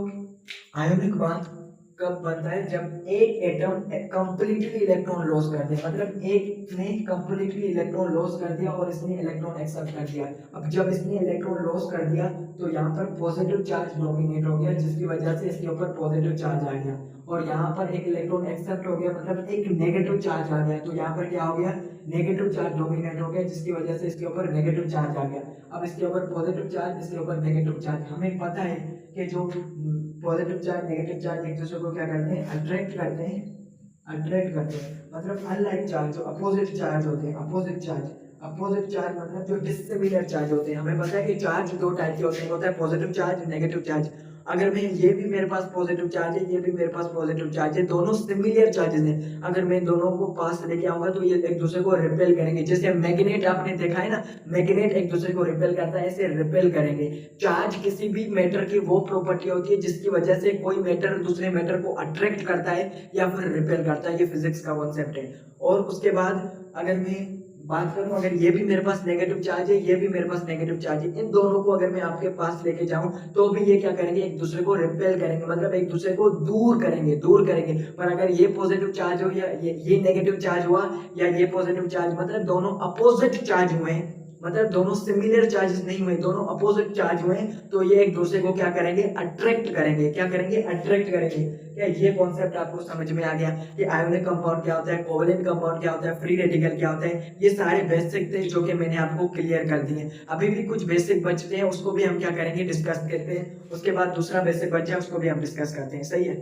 आयोनिक बॉन्ड कब बनता है, जब एक एटम कंप्लीटली इलेक्ट्रॉन लॉस कर दे, मतलब एक ने कंप्लीटली इलेक्ट्रॉन लॉस कर दिया और इसने इलेक्ट्रॉन एक्सेप्ट कर दिया। अब जब इसने इलेक्ट्रॉन लॉस कर दिया तो यहाँ पर पॉजिटिव चार्ज डोमिनेट हो गया, जिसकी वजह से इसके ऊपर पॉजिटिव चार्ज आ गया, और यहाँ पर एक इलेक्ट्रॉन एक्सेप्ट हो गया, मतलब एक नेगेटिव चार्ज आ गया। तो यहाँ पर क्या हो गया, नेगेटिव चार्ज डोमिनेट हो गया, जिसकी वजह से इसके ऊपर नेगेटिव चार्ज आ गया। अब इसके ऊपर पॉजिटिव चार्ज, इसके ऊपर नेगेटिव चार्ज। हमें पता है कि जो पॉजिटिव चार्ज नेगेटिव चार्ज एक दूसरे को क्या करते हैं, अट्रैक्ट करते हैं, अट्रैक्ट करते हैं। मतलब अनलाइक चार्ज जो अपोजिट चार्ज होते हैं, अपोजिट चार्ज, अपोजिट चार्ज मतलब जो डिसिमिलर चार्ज होते हैं। हमें पता है कि चार्ज 2 टाइप के होते हैं, होता है पॉजिटिव चार्ज, नेगेटिव चार्ज। अगर मैं ये भी मेरे पास पॉजिटिव चार्ज है, ये भी मेरे पास पॉजिटिव चार्ज है, दोनों सिमिलर चार्जेस हैं, अगर मैं दोनों को पास लेके आऊंगा तो ये एक दूसरे को रिपेल करेंगे। जैसे मैग्नेट आपने देखा है ना, मैग्नेट एक दूसरे को रिपेल करता है, ऐसे रिपेल करेंगे। चार्ज किसी भी मैटर की वो प्रॉपर्टी होती है जिसकी वजह से कोई मैटर दूसरे मैटर को अट्रैक्ट करता है या फिर रिपेल करता है। ये फिजिक्स का कॉन्सेप्ट है। और उसके बाद अगर मैं बात करूं, अगर ये भी मेरे पास नेगेटिव चार्ज है, ये भी मेरे पास नेगेटिव चार्ज है, इन दोनों को अगर मैं आपके पास लेके जाऊं तो भी ये क्या करेंगे, एक दूसरे को रिपेल करेंगे, मतलब एक दूसरे को दूर करेंगे, दूर करेंगे। पर अगर ये पॉजिटिव चार्ज हो या ये नेगेटिव चार्ज हुआ या ये पॉजिटिव चार्ज, मतलब दोनों अपोजिट चार्ज हुए, मतलब दोनों सिमिलर चार्जेस नहीं हुए, दोनों अपोजिट चार्ज हुए, तो ये एक दूसरे को क्या करेंगे, अट्रैक्ट करेंगे। क्या करेंगे, अट्रैक्ट करेंगे। क्या ये कॉन्सेप्ट आपको समझ में आ गया कि आयोनिक कंपाउंड क्या होता है, कोवेलेंट कंपाउंड क्या होता है, फ्री रेडिकल क्या होता है। ये सारे बेसिक थे जो कि मैंने आपको क्लियर कर दिए। अभी भी कुछ बेसिक बचते हैं, उसको भी हम क्या करेंगे, डिस्कस करते हैं। उसके बाद दूसरा बेसिक बचा है, उसको भी हम डिस्कस करते हैं। सही है।